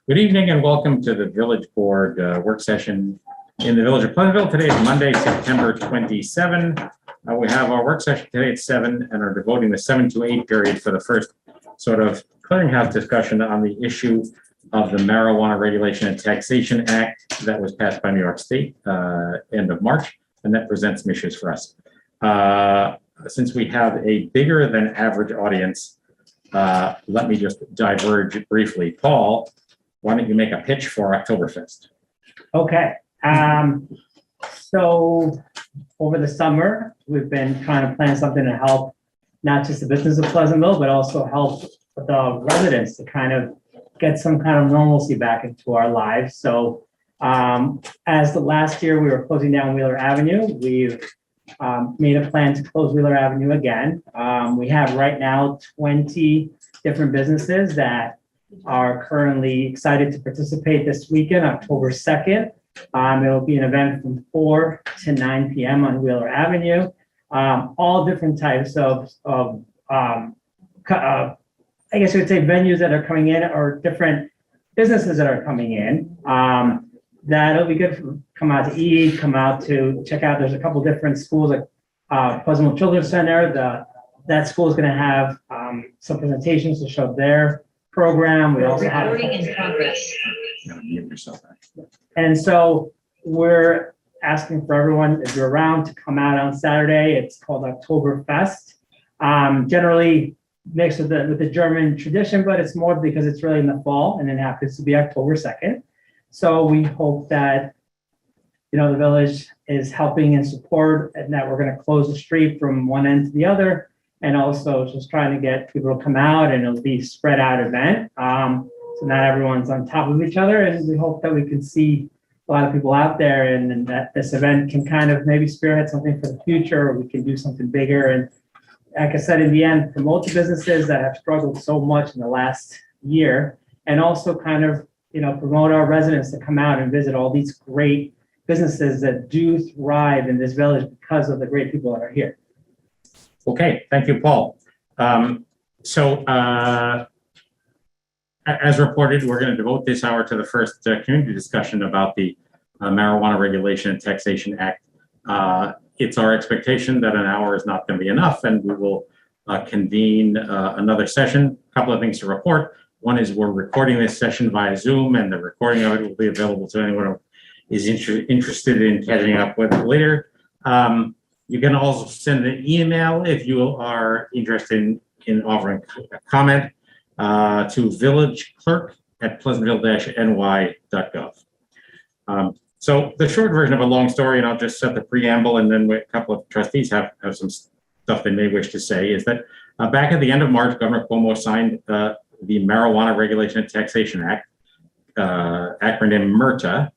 Good evening and welcome to the Village Board work session in the Village of Pleasantville. Today is Monday, September 27. We have our work session today at 7 and are devoting the 7 to 8 period for the first sort of clearinghouse discussion on the issue of the Marijuana Regulation and Taxation Act that was passed by New York State end of March, and that presents some issues for us. Since we have a bigger than average audience, let me just diverge briefly. Paul, why don't you make a pitch for Oktoberfest? Okay. So over the summer, we've been trying to plan something to help not just the business of Pleasantville, but also help the residents to kind of get some kind of normalcy back into our lives. So as the last year we were closing down Wheeler Avenue, we've made a plan to close Wheeler Avenue again. We have right now 20 different businesses that are currently excited to participate this weekend, October 2nd. It'll be an event from 4 to 9 p.m. on Wheeler Avenue. All different types of I guess you would say venues that are coming in or different businesses that are coming in. That'll be good for come out to eat, come out to check out. There's a couple different schools like Pleasantville Children's Center. That school is going to have some presentations to show their program. We also have recording in progress. And so we're asking for everyone, if you're around, to come out on Saturday. It's called Oktoberfest. Generally mixed with the German tradition, but it's more because it's really in the fall and it happens to be October 2nd. So we hope that, the village is helping and support, and that we're going to close the street from one end to the other, and also just trying to get people to come out, and it'll be a spread out event. So not everyone's on top of each other, and we hope that we can see a lot of people out there, and that this event can kind of maybe spearhead something for the future, or we can do something bigger. And like I said, in the end, promote the businesses that have struggled so much in the last year, and also kind of, promote our residents to come out and visit all these great businesses that do thrive in this village because of the great people that are here. Okay, thank you, Paul. As reported, we're going to devote this hour to the first community discussion about the Marijuana Regulation and Taxation Act. It's our expectation that an hour is not going to be enough, and we will convene another session. A couple of things to report. One is we're recording this session via Zoom, and the recording of it will be available to anyone who is interested in catching up with it later. You can also send an email if you are interested in offering a comment to villageclerk@pleasantville-ny.gov. So the short version of a long story, and I'll just set the preamble, and then a couple of trustees have some stuff they may wish to say, is that back at the end of March, Governor Cuomo signed the Marijuana Regulation and Taxation Act, acronym MRTA.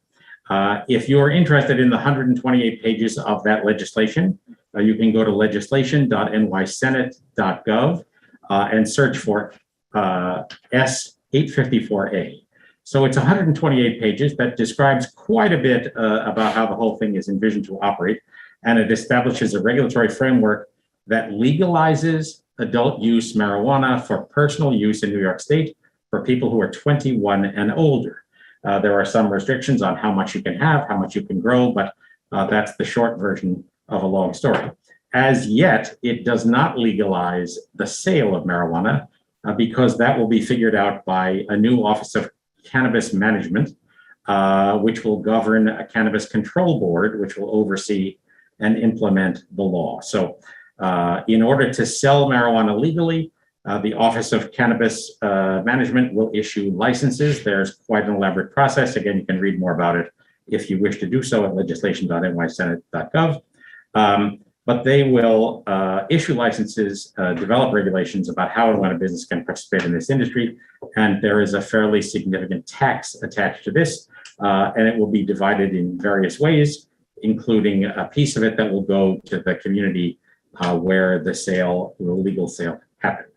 If you're interested in the 128 pages of that legislation, you can go to legislation.nysenate.gov and search for S854A. So it's 128 pages that describes quite a bit about how the whole thing is envisioned to operate, and it establishes a regulatory framework that legalizes adult use marijuana for personal use in New York State for people who are 21 and older. There are some restrictions on how much you can have, how much you can grow, but that's the short version of a long story. As yet, it does not legalize the sale of marijuana because that will be figured out by a new Office of Cannabis Management, which will govern a Cannabis Control Board, which will oversee and implement the law. So in order to sell marijuana legally, the Office of Cannabis Management will issue licenses. There's quite an elaborate process. Again, you can read more about it if you wish to do so at legislation.nysenate.gov. But they will issue licenses, develop regulations about how and when a business can participate in this industry. And there is a fairly significant tax attached to this, and it will be divided in various ways, including a piece of it that will go to the community where the legal sale happened.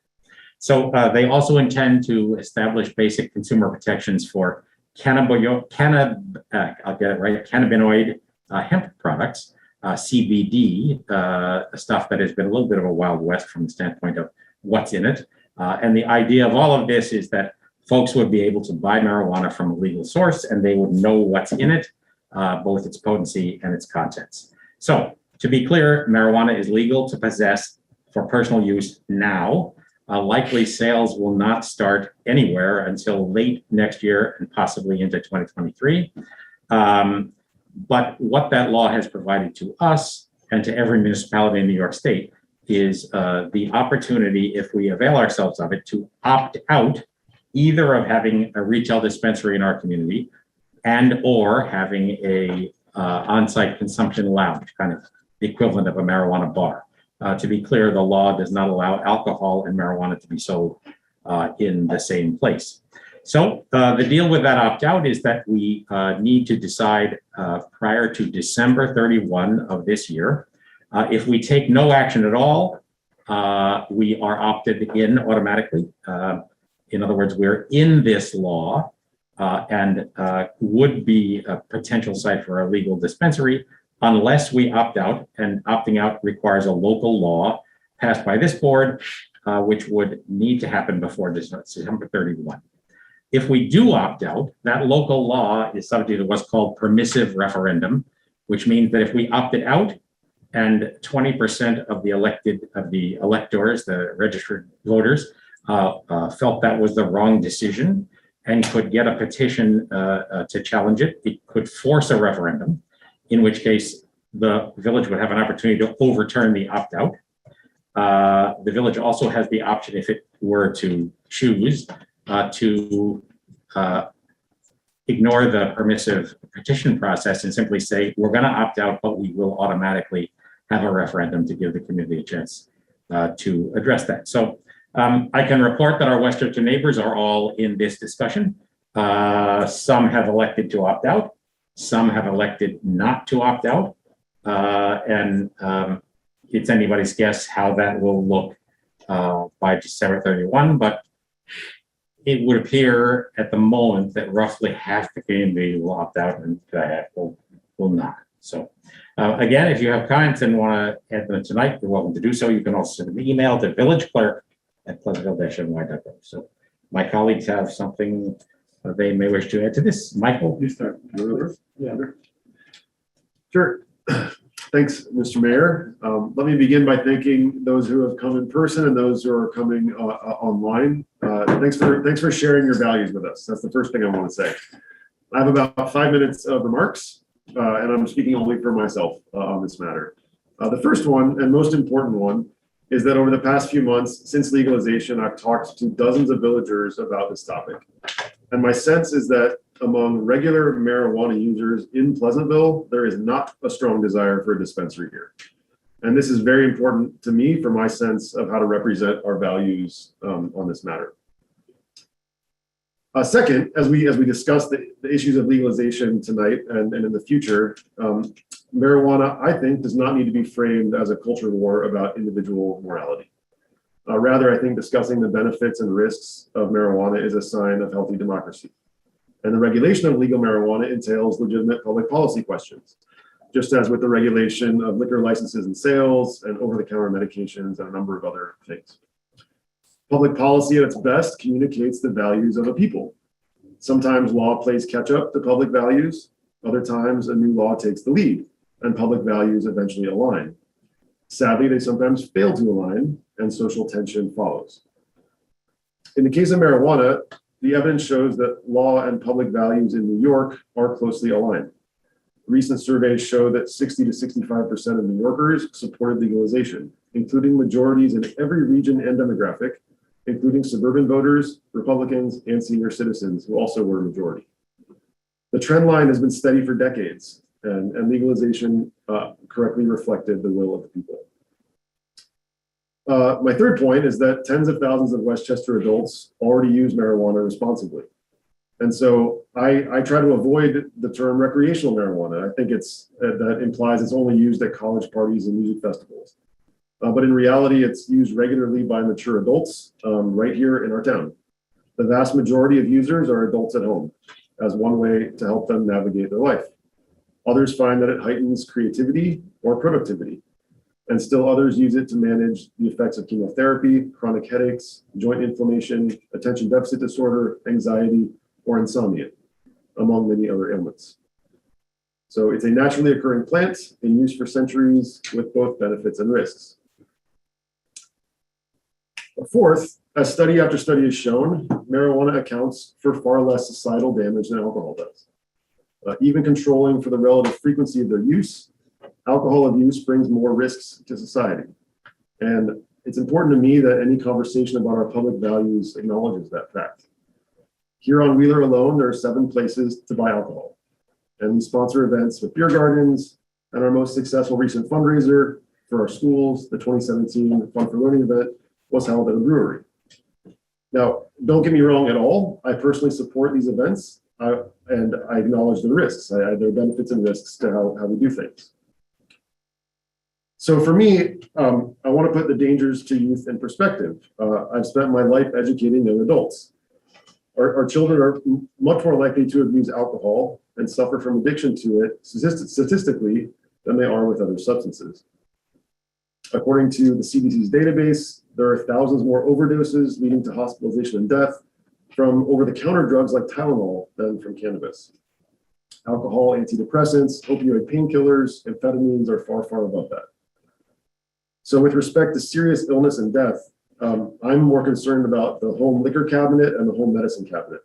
So they also intend to establish basic consumer protections for cannabinoid hemp products, CBD, stuff that has been a little bit of a wild west from the standpoint of what's in it. And the idea of all of this is that folks would be able to buy marijuana from a legal source and they would know what's in it, both its potency and its contents. So to be clear, marijuana is legal to possess for personal use now. Likely sales will not start anywhere until late next year and possibly into 2023. But what that law has provided to us and to every municipality in New York State is the opportunity, if we avail ourselves of it, to opt out either of having a retail dispensary in our community and or having a on-site consumption lounge, kind of the equivalent of a marijuana bar. To be clear, the law does not allow alcohol and marijuana to be sold in the same place. So the deal with that opt-out is that we need to decide prior to December 31 of this year. If we take no action at all, we are opted in automatically. In other words, we're in this law and would be a potential site for a legal dispensary unless we opt out, and opting out requires a local law passed by this board, which would need to happen before December 31. If we do opt out, that local law is subject to what's called permissive referendum, which means that if we opted out and 20% of the electors, the registered voters, felt that was the wrong decision and could get a petition to challenge it, it could force a referendum, in which case the village would have an opportunity to overturn the opt-out. The village also has the option, if it were to choose, to ignore the permissive petition process and simply say, we're going to opt out, but we will automatically have a referendum to give the community a chance to address that. So I can report that our Westchester neighbors are all in this discussion. Some have elected to opt out. Some have elected not to opt out. And it's anybody's guess how that will look by December 31. But it would appear at the moment that roughly half the community will opt out and will not. So again, if you have comments and want to add them tonight, you're welcome to do so. You can also send an email to villageclerk@pleasantville-ny.gov. So my colleagues have something they may wish to add to this. Michael? You start. Yeah. Sure. Thanks, Mr. Mayor. Let me begin by thanking those who have come in person and those who are coming online. Thanks for sharing your values with us. That's the first thing I want to say. I have about 5 minutes of remarks, and I'm speaking only for myself on this matter. The first one, and most important one, is that over the past few months since legalization, I've talked to dozens of villagers about this topic. And my sense is that among regular marijuana users in Pleasantville, there is not a strong desire for a dispensary here. And this is very important to me for my sense of how to represent our values on this matter. Second, as we discuss the issues of legalization tonight and in the future, marijuana, I think, does not need to be framed as a culture war about individual morality. Rather, I think discussing the benefits and risks of marijuana is a sign of healthy democracy. And the regulation of legal marijuana entails legitimate public policy questions, just as with the regulation of liquor licenses and sales and over-the-counter medications and a number of other things. Public policy at its best communicates the values of a people. Sometimes law plays catch up to public values. Other times a new law takes the lead and public values eventually align. Sadly, they sometimes fail to align and social tension follows. In the case of marijuana, the evidence shows that law and public values in New York are closely aligned. Recent surveys show that 60 to 65% of New Yorkers supported legalization, including majorities in every region and demographic, including suburban voters, Republicans, and senior citizens who also were a majority. The trend line has been steady for decades, and legalization correctly reflected the will of the people. My third point is that tens of thousands of Westchester adults already use marijuana responsibly. And so I try to avoid the term recreational marijuana. I think that implies it's only used at college parties and music festivals. But in reality, it's used regularly by mature adults right here in our town. The vast majority of users are adults at home as one way to help them navigate their life. Others find that it heightens creativity or productivity. and still others use it to manage the effects of chemotherapy, chronic headaches, joint inflammation, attention deficit disorder, anxiety, or insomnia, among many other ailments. So it's a naturally occurring plant in use for centuries with both benefits and risks. Fourth, as study after study has shown, marijuana accounts for far less societal damage than alcohol does. Even controlling for the relative frequency of their use, alcohol abuse brings more risks to society. And it's important to me that any conversation about our public values acknowledges that fact. Here on Wheeler alone, there are 7 places to buy alcohol. And we sponsor events with beer gardens, and our most successful recent fundraiser for our schools, the 2017 Fun for Learning event, was held at a brewery. Now, don't get me wrong at all. I personally support these events, and I acknowledge the risks. There are benefits and risks to how we do things. So for me, I want to put the dangers to youth in perspective. I've spent my life educating young adults. Our children are much more likely to abuse alcohol and suffer from addiction to it statistically than they are with other substances. According to the CDC's database, there are thousands more overdoses leading to hospitalization and death from over-the-counter drugs like Tylenol than from cannabis. Alcohol, antidepressants, opioid painkillers, amphetamines are far, far above that. So with respect to serious illness and death, I'm more concerned about the home liquor cabinet and the home medicine cabinet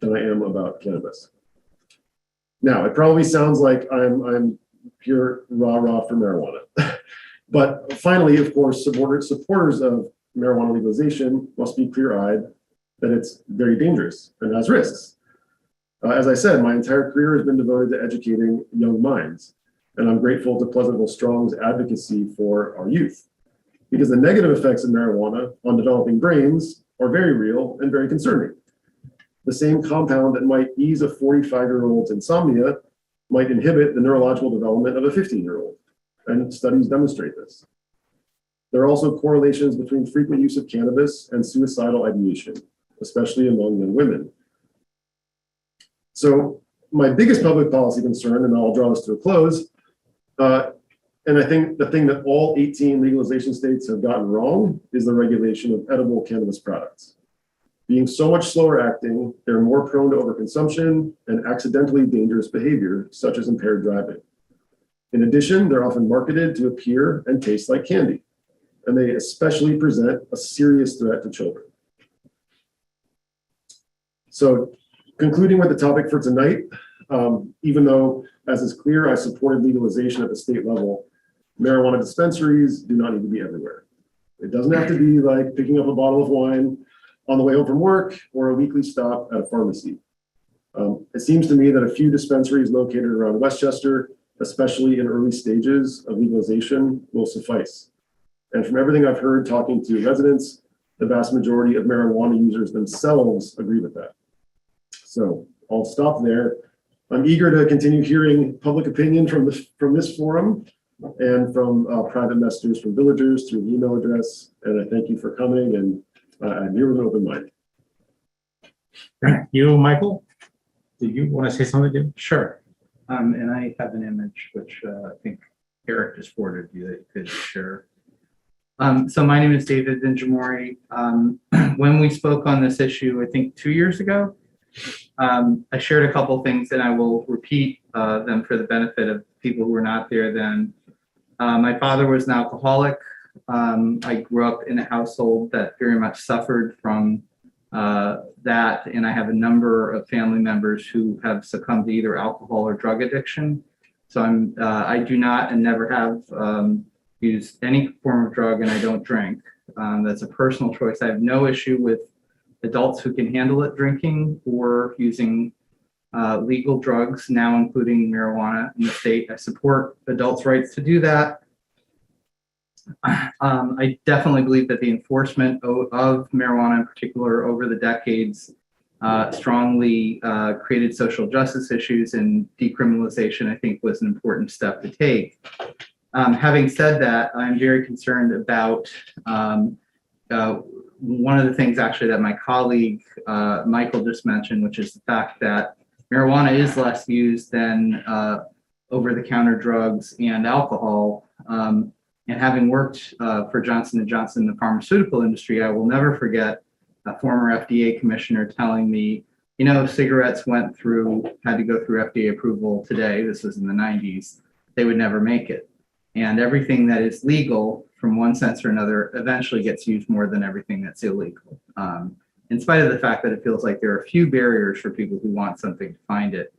than I am about cannabis. Now, it probably sounds like I'm pure rah-rah for marijuana. But finally, of course, supporters of marijuana legalization must be clear-eyed that it's very dangerous and has risks. As I said, my entire career has been devoted to educating young minds, and I'm grateful to Pleasantville Strong's advocacy for our youth, because the negative effects of marijuana on developing brains are very real and very concerning. The same compound that might ease a 45-year-old's insomnia might inhibit the neurological development of a 15-year-old, and studies demonstrate this. There are also correlations between frequent use of cannabis and suicidal ideation, especially among young women. So my biggest public policy concern, and I'll draw this to a close, and I think the thing that all 18 legalization states have gotten wrong is the regulation of edible cannabis products. Being so much slower acting, they're more prone to overconsumption and accidentally dangerous behavior, such as impaired driving. In addition, they're often marketed to appear and taste like candy, and they especially present a serious threat to children. So, concluding with the topic for tonight, even though, as is clear, I supported legalization at the state level, marijuana dispensaries do not need to be everywhere. It doesn't have to be like picking up a bottle of wine on the way home from work or a weekly stop at a pharmacy. It seems to me that a few dispensaries located around Westchester, especially in early stages of legalization, will suffice. And from everything I've heard talking to residents, the vast majority of marijuana users themselves agree with that. So I'll stop there. I'm eager to continue hearing public opinion from this forum and from private messages from villagers through email address. And I thank you for coming, and I'm here with an open mind. Thank you, Michael. Do you want to say something, Jim? Sure. And I have an image which I think Eric just forwarded you that you could share. So my name is David Vinjamori. When we spoke on this issue, I think 2 years ago, I shared a couple things, and I will repeat them for the benefit of people who were not there then. My father was an alcoholic. I grew up in a household that very much suffered from that, and I have a number of family members who have succumbed to either alcohol or drug addiction. So I do not and never have used any form of drug, and I don't drink. That's a personal choice. I have no issue with adults who can handle it drinking or using legal drugs, now including marijuana in the state. I support adults' rights to do that. I definitely believe that the enforcement of marijuana in particular over the decades strongly created social justice issues, and decriminalization, I think, was an important step to take. Having said that, I'm very concerned about one of the things actually that my colleague Michael just mentioned, which is the fact that marijuana is less used than over-the-counter drugs and alcohol. And having worked for Johnson & Johnson in the pharmaceutical industry, I will never forget a former FDA commissioner telling me, you know, cigarettes had to go through FDA approval today. This was in the 90s. They would never make it. And everything that is legal from one sense or another eventually gets used more than everything that's illegal. In spite of the fact that it feels like there are a few barriers for people who want something to find it,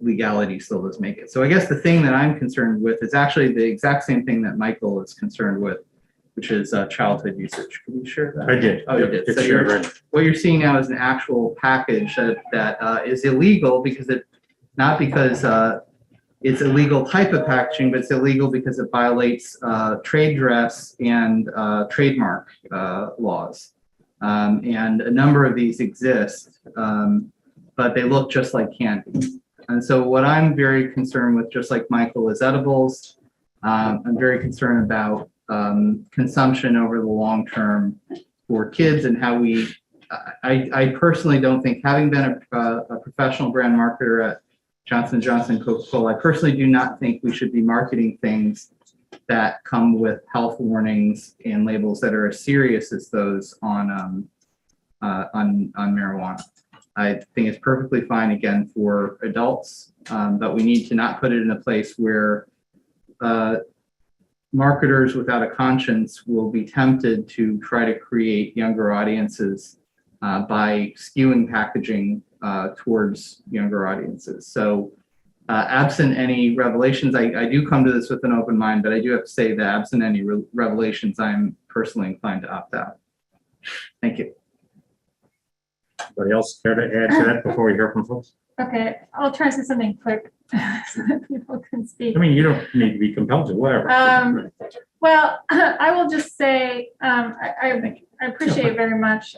legality still does make it. So I guess the thing that I'm concerned with is actually the exact same thing that Michael is concerned with, which is childhood usage. Can you share that? I did. Oh, you Yep, did. it's So shared, right. what you're seeing now is an actual package that is illegal because not because it's a illegal type of packaging, but it's illegal because it violates trade dress and trademark laws. And a number of these exist, but they look just like candy. And so what I'm very concerned with, just like Michael, is edibles. I'm very concerned about consumption over the long term for kids and how I personally don't think, having been a professional brand marketer at Johnson & Johnson, Coca-Cola, I personally do not think we should be marketing things that come with health warnings and labels that are as serious as those on marijuana. I think it's perfectly fine, again, for adults, but we need to not put it in a place where marketers without a conscience will be tempted to try to create younger audiences by skewing packaging towards younger audiences. So absent any revelations, I do come to this with an open mind, but I do have to say that absent any revelations, I'm personally inclined to opt out. Thank you. Anybody else care to add to that before we hear from folks? Okay, I'll try to say something quick so that people can speak. I mean, you don't need to be compelled to, whatever. Well, I will just say, I appreciate very much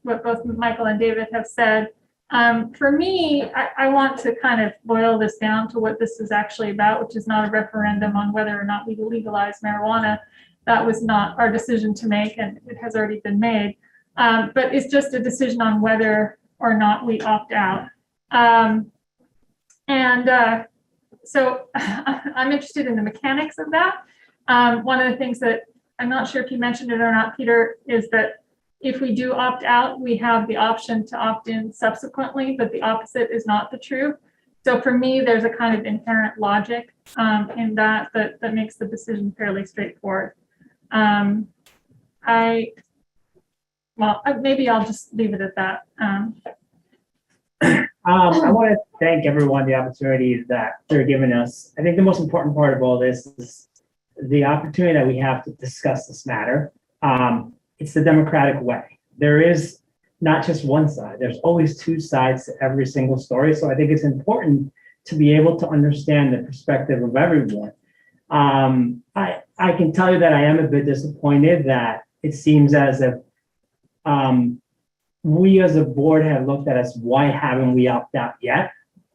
what both Michael and David have said. For me, I want to kind of boil this down to what this is actually about, which is not a referendum on whether or not we legalize marijuana. That was not our decision to make, and it has already been made. But it's just a decision on whether or not we opt out. So I'm interested in the mechanics of that. One of the things that I'm not sure if you mentioned it or not, Peter, is that if we do opt out, we have the option to opt in subsequently, but the opposite is not the truth. So for me, there's a kind of inherent logic in that makes the decision fairly straightforward. Maybe I'll just leave it at that. I want to thank everyone the opportunity that they're giving us. I think the most important part of all this is the opportunity that we have to discuss this matter. It's the democratic way. There is not just one side. There's always two sides to every single story. So I think it's important to be able to understand the perspective of everyone. I can tell you that I am a bit disappointed that it seems as if we as a board have looked at as why haven't we opted out yet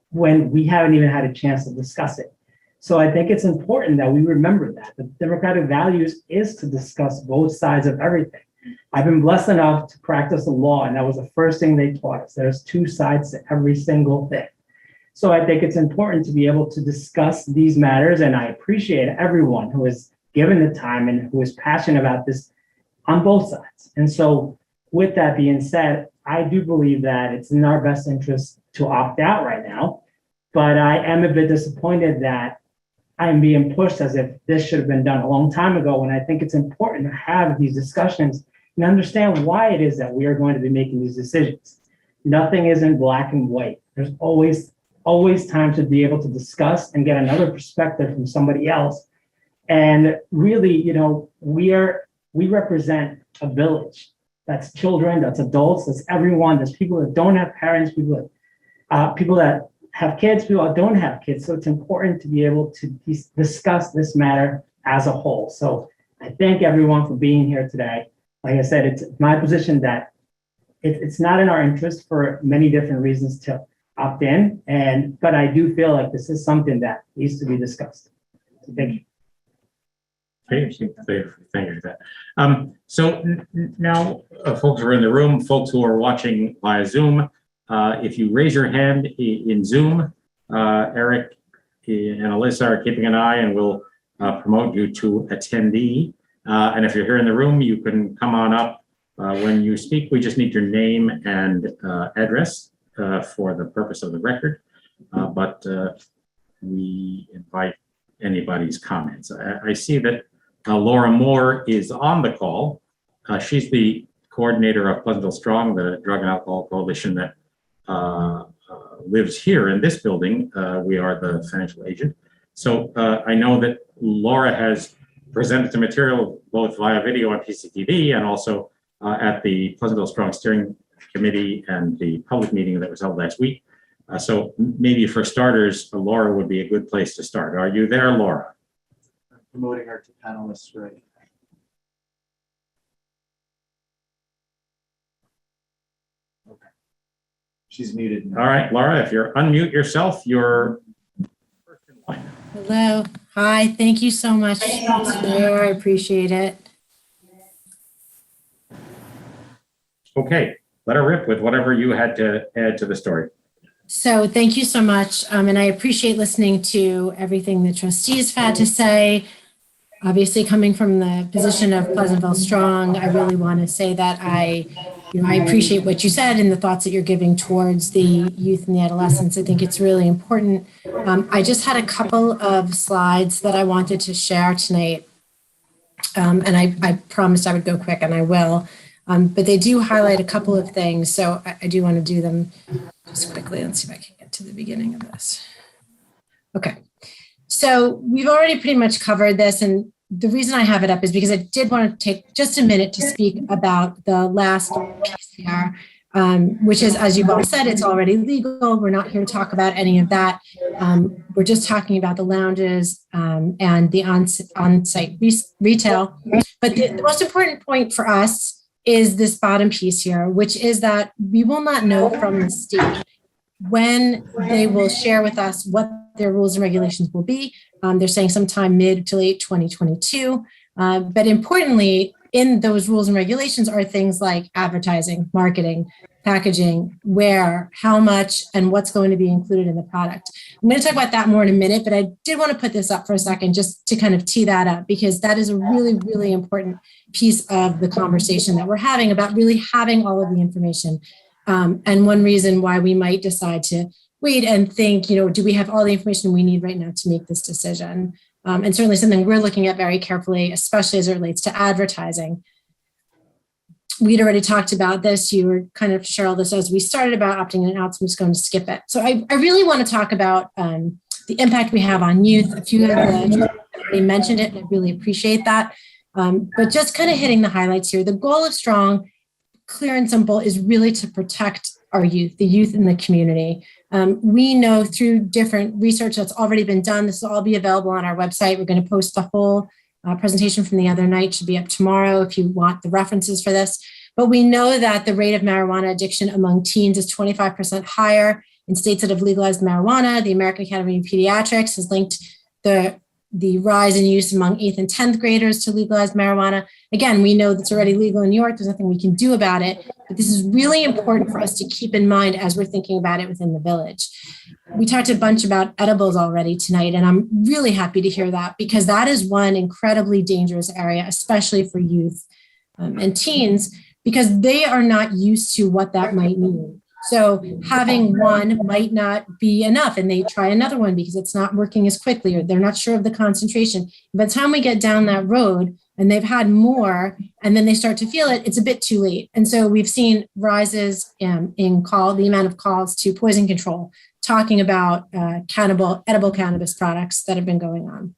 when we haven't even had a chance to discuss it. So I think it's important that we remember that the democratic values is to discuss both sides of everything. I've been blessed enough to practice the law, and that was the first thing they taught us. There's two sides to every single thing. So I think it's important to be able to discuss these matters, and I appreciate everyone who has given the time and who is passionate about this on both sides. And so with that being said, I do believe that it's in our best interest to opt out right now, but I am a bit disappointed that I'm being pushed as if this should have been done a long time ago, when I think it's important to have these discussions and understand why it is that we are going to be making these decisions. Nothing is in black and white. There's always time to be able to discuss and get another perspective from somebody else. And really, you know, we represent a village. That's children, that's adults, that's everyone. There's people that don't have parents, people that have kids, people that don't have kids. So it's important to be able to discuss this matter as a whole. So I thank everyone for being here today. Like I said, it's my position that it's not in our interest for many different reasons to opt in, but I do feel like this is something that needs to be discussed. So thank you. Thank you for that. So now, folks who are in the room, folks who are watching via Zoom, if you raise your hand in Zoom, Eric and Alyssa are keeping an eye, and we'll promote you to attendee. And if you're here in the room, you can come on up. When you speak, we just need your name and address for the purpose of the record. But we invite anybody's comments. I see that Laura Moore is on the call. She's the coordinator of Pleasantville Strong, the Drug and Alcohol Coalition that lives here in this building. We are the financial agent. So I know that Laura has presented the material both via video on PCTV and also at the Pleasantville Strong Steering Committee and the public meeting that was held last week. So maybe for starters, Laura would be a good place to start. Are you there, Laura? I'm promoting her to panelists, right? Okay. She's muted now. All right, Laura, if you're unmute yourself, you're first in line. Hello. Hi. Thank you so much, Mayor. I appreciate it. Okay, let her rip with whatever you had to add to the story. So thank you so much. And I appreciate listening to everything the trustees had to say. Obviously, coming from the position of Pleasantville Strong, I really want to say that I appreciate what you said and the thoughts that you're giving towards the youth and the adolescents. I think it's really important. I just had a couple of slides that I wanted to share tonight. And I promised I would go quick, and I will. But they do highlight a couple of things. So I do want to do them just quickly. Let's see if I can get to the beginning of this. Okay. So we've already pretty much covered this. And the reason I have it up is because I did want to take just a minute to speak about the last piece here, which is, as you've all said, it's already legal. We're not here to talk about any of that. We're just talking about the lounges and the on-site retail. But the most important point for us is this bottom piece here, which is that we will not know from the state when they will share with us what their rules and regulations will be. They're saying sometime mid to late 2022. But importantly, in those rules and regulations are things like advertising, marketing, packaging, where, how much, and what's going to be included in the product. I'm going to talk about that more in a minute, but I did want to put this up for a second just to kind of tee that up, because that is a really, really important piece of the conversation that we're having about really having all of the information. And one reason why we might decide to wait and think, do we have all the information we need right now to make this decision? And certainly something we're looking at very carefully, especially as it relates to advertising. We'd already talked about this. You were kind of, Cheryl, this as we started about opting out, so I'm just going to skip it. So I really want to talk about the impact we have on youth. A few of the already mentioned it, and I really appreciate that. But just kind of hitting the highlights here. The goal of Strong, clear and simple, is really to protect our youth, the youth in the community. We know through different research that's already been done, this will all be available on our website. We're going to post the whole presentation from the other night, should be up tomorrow if you want the references for this. But we know that the rate of marijuana addiction among teens is 25% higher in states that have legalized marijuana. The American Academy of Pediatrics has linked the rise in use among 8th and 10th graders to legalized marijuana. Again, we know that's already legal in New York. There's nothing we can do about it. But this is really important for us to keep in mind as we're thinking about it within the village. We talked a bunch about edibles already tonight, and I'm really happy to hear that, because that is one incredibly dangerous area, especially for youth and teens, because they are not used to what that might mean. So having one might not be enough, and they try another one because it's not working as quickly, or they're not sure of the concentration. By the time we get down that road and they've had more and then they start to feel it, it's a bit too late. And so we've seen rises in the amount of calls to poison control, talking about edible cannabis products that have been going on.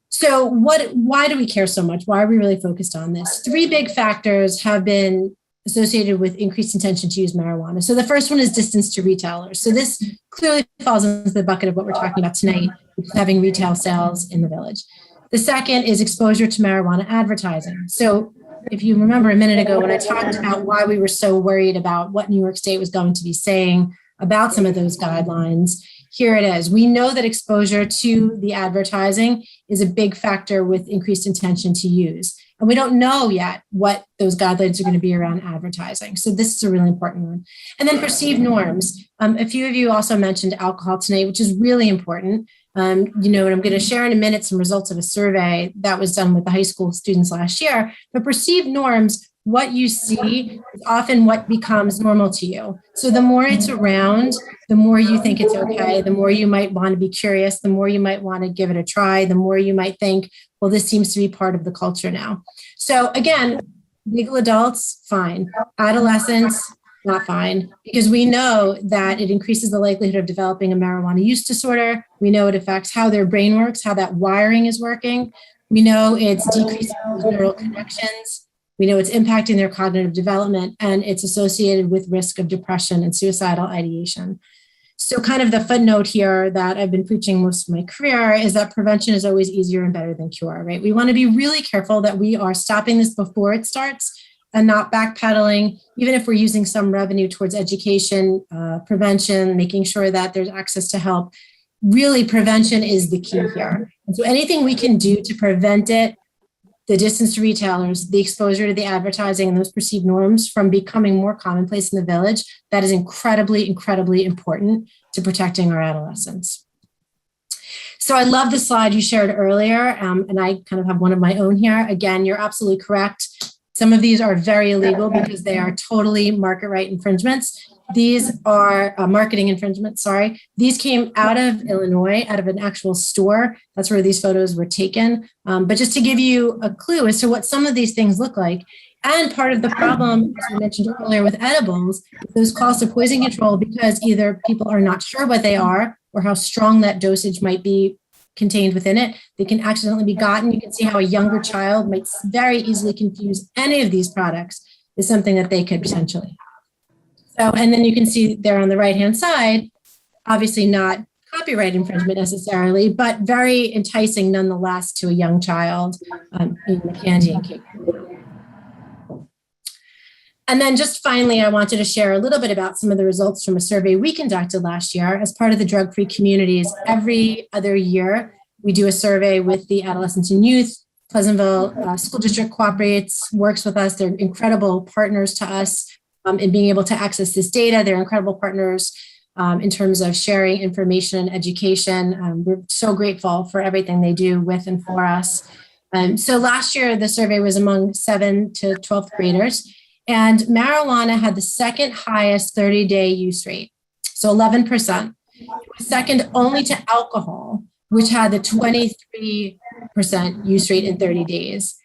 So why do we care so much? Why are we really focused on this? 3 big factors have been associated with increased intention to use marijuana. So the first one is distance to retailers. So this clearly falls into the bucket of what we're talking about tonight, which is having retail sales in the village. The second is exposure to marijuana advertising. So if you remember a minute ago when I talked about why we were so worried about what New York State was going to be saying about some of those guidelines, here it is. We know that exposure to the advertising is a big factor with increased intention to use. And we don't know yet what those guidelines are going to be around advertising. So this is a really important one. And then perceived norms. A few of you also mentioned alcohol tonight, which is really important. And I'm going to share in a minute some results of a survey that was done with the high school students last year. But perceived norms, what you see is often what becomes normal to you. So the more it's around, the more you think it's okay, the more you might want to be curious, the more you might want to give it a try, the more you might think, well, this seems to be part of the culture now. So again, legal adults, fine. Adolescents, not fine, because we know that it increases the likelihood of developing a marijuana use disorder. We know it affects how their brain works, how that wiring is working. We know it's decreasing those neural connections. We know it's impacting their cognitive development, and it's associated with risk of depression and suicidal ideation. So kind of the footnote here that I've been preaching most of my career is that prevention is always easier and better than cure, right? We want to be really careful that we are stopping this before it starts and not backpedaling, even if we're using some revenue towards education, prevention, making sure that there's access to help. Really, prevention is the key here. And so anything we can do to prevent it, the distance to retailers, the exposure to the advertising and those perceived norms from becoming more commonplace in the village, that is incredibly, incredibly important to protecting our adolescents. So I love the slide you shared earlier, and I kind of have one of my own here. Again, you're absolutely correct. Some of these are very illegal because they are totally market right infringements. These are marketing infringements, sorry. These came out of Illinois, out of an actual store. That's where these photos were taken. But just to give you a clue as to what some of these things look like, and part of the problem, as we mentioned earlier with edibles, those calls to poison control because either people are not sure what they are or how strong that dosage might be contained within it. They can accidentally be gotten. You can see how a younger child might very easily confuse any of these products with something that they could potentially have. So, and then you can see there on the right-hand side, obviously not copyright infringement necessarily, but very enticing nonetheless to a young child in the candy and cake. And then just finally, I wanted to share a little bit about some of the results from a survey we conducted last year as part of the drug-free communities. Every other year, we do a survey with the adolescents and youth. Pleasantville School District cooperates, works with us. They're incredible partners to us in being able to access this data. They're incredible partners in terms of sharing information and education. We're so grateful for everything they do with and for us. So last year, the survey was among 7th to 12th graders. And marijuana had the second highest 30-day use rate, so 11%. It was second only to alcohol, which had the 23% use rate in 30 days.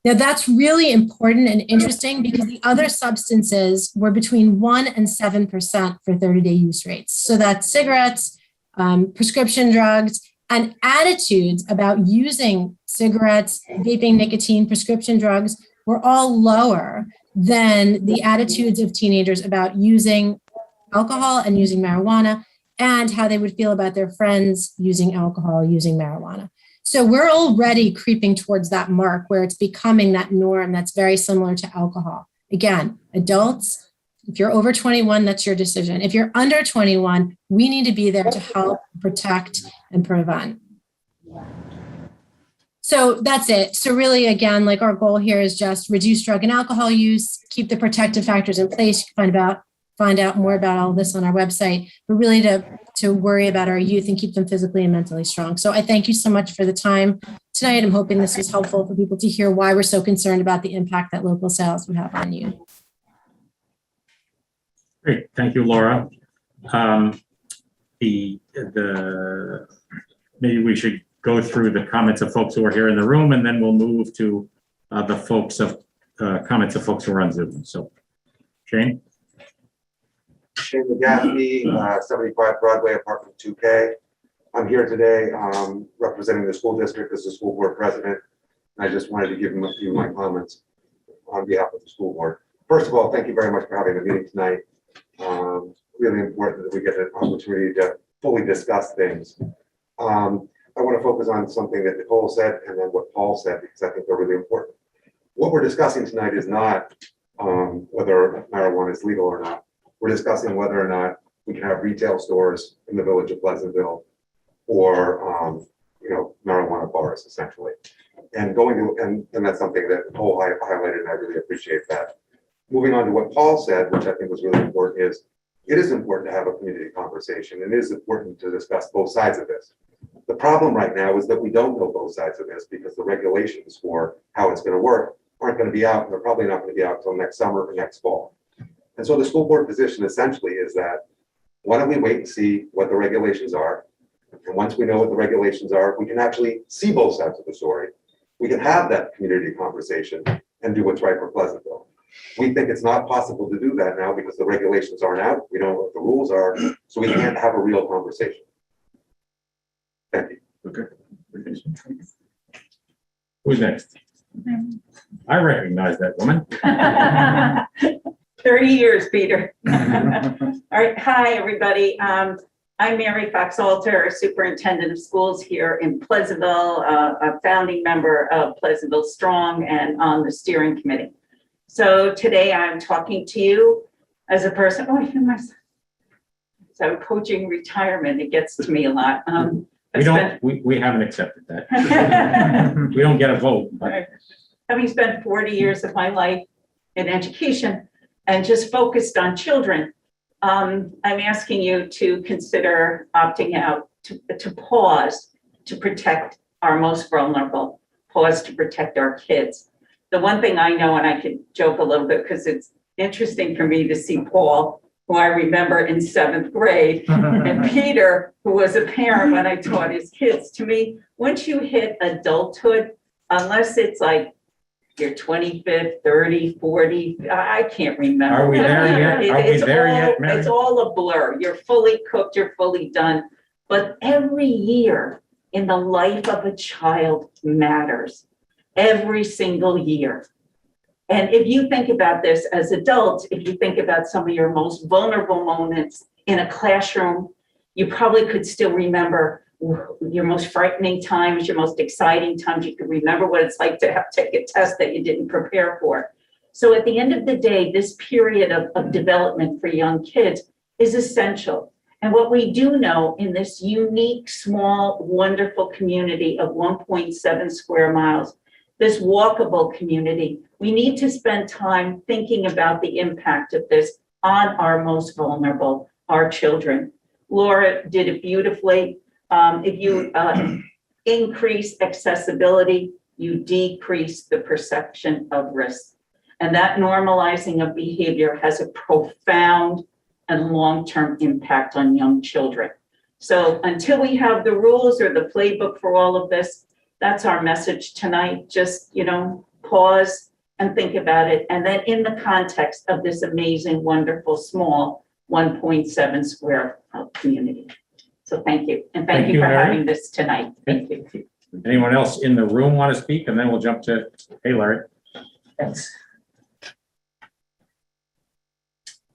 Now, that's really important and interesting because the other substances were between 1% and 7% for 30-day use rates. So that's cigarettes, prescription drugs, and attitudes about using cigarettes, vaping, nicotine, prescription drugs were all lower than the attitudes of teenagers about using alcohol and using marijuana and how they would feel about their friends using alcohol, using marijuana. So we're already creeping towards that mark where it's becoming that norm that's very similar to alcohol. Again, adults, if you're over 21, that's your decision. If you're under 21, we need to be there to help, protect, and prevent. So that's it. So really, again, like our goal here is just reduce drug and alcohol use, keep the protective factors in place. You can find out more about all this on our website, but really to worry about our youth and keep them physically and mentally strong. So I thank you so much for the time tonight. I'm hoping this was helpful for people to hear why we're so concerned about the impact that local sales would have on you. Great, thank you, Laura. Maybe we should go through the comments of folks who are here in the room, and then we'll move to the comments of folks who are on Zoom. So, Shane? Shane McGaffey, 75 Broadway, apartment 2K. I'm here today representing the school district as the school board president. I just wanted to give him a few of my comments on behalf of the school board. First of all, thank you very much for having the meeting tonight. Really important that we get an opportunity to fully discuss things. I want to focus on something that Nicole said and then what Paul said, because I think they're really important. What we're discussing tonight is not whether marijuana is legal or not. We're discussing whether or not we can have retail stores in the village of Pleasantville or, marijuana bars, essentially. And that's something that Nicole highlighted, and I really appreciate that. Moving on to what Paul said, which I think was really important, is it is important to have a community conversation, and it is important to discuss both sides of this. The problem right now is that we don't know both sides of this because the regulations for how it's going to work aren't going to be out. And they're probably not going to be out until next summer or next fall. And so the school board position essentially is that why don't we wait and see what the regulations are? And once we know what the regulations are, we can actually see both sides of the story. We can have that community conversation and do what's right for Pleasantville. We think it's not possible to do that now because the regulations aren't out. We don't know what the rules are, so we can't have a real conversation. Thank you. Okay. Who's next? I recognize that woman. 30 years, Peter. All right, hi, everybody. I'm Mary Fox-Alter, Superintendent of Schools here in Pleasantville, a founding member of Pleasantville Strong and on the steering committee. So today I'm talking to you as a person, oh, I feel myself. So I'm coaching retirement, it gets to me a lot. We haven't accepted that. We don't get a vote. But Having spent 40 years of my life in education and just focused on children, I'm asking you to consider opting out, to pause, to protect our most vulnerable, pause to protect our kids. The one thing I know, and I could joke a little bit because it's interesting for me to see Paul, who I remember in 7th grade, and Peter, who was a parent when I taught his kids. To me, once you hit adulthood, unless it's like your 25th, 30, 40, I can't remember. Are we there yet? Are we there yet, Mary? It's all a blur. You're fully cooked, you're fully done. But every year in the life of a child matters. Every single year. And if you think about this as adults, if you think about some of your most vulnerable moments in a classroom, you probably could still remember your most frightening times, your most exciting times. You could remember what it's like to have to take a test that you didn't prepare for. So at the end of the day, this period of development for young kids is essential. And what we do know in this unique, small, wonderful community of 1.7 square miles, this walkable community, we need to spend time thinking about the impact of this on our most vulnerable, our children. Laura did it beautifully. If you increase accessibility, you decrease the perception of risk. And that normalizing of behavior has a profound and long-term impact on young children. So until we have the rules or the playbook for all of this, that's our message tonight. Just, pause and think about it. And then in the context of this amazing, wonderful, small 1.7 square community. So thank you. And thank you for Mary. having this tonight. Thank you. Anyone else in the room want to speak? And then we'll jump to, hey, Larry. Thanks.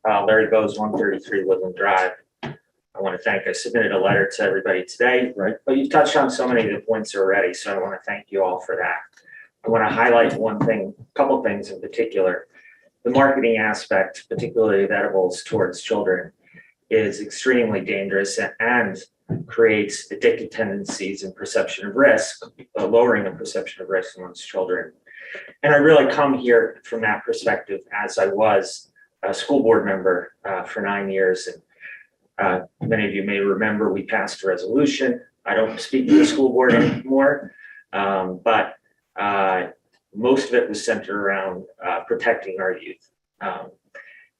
Larry Bose, 133 Woodland Drive. I want to thank, I submitted a letter to everybody today, Right. but you've touched on so many of the points already, so I want to thank you all for that. I want to highlight one thing, a couple things in particular. The marketing aspect, particularly of edibles towards children, is extremely dangerous and creates addictive tendencies and perception of risk, lowering the perception of risk amongst children. And I really come here from that perspective as I was a school board member for 9 years. And many of you may remember we passed a resolution. I don't speak to the school board anymore, but most of it was centered around protecting our youth.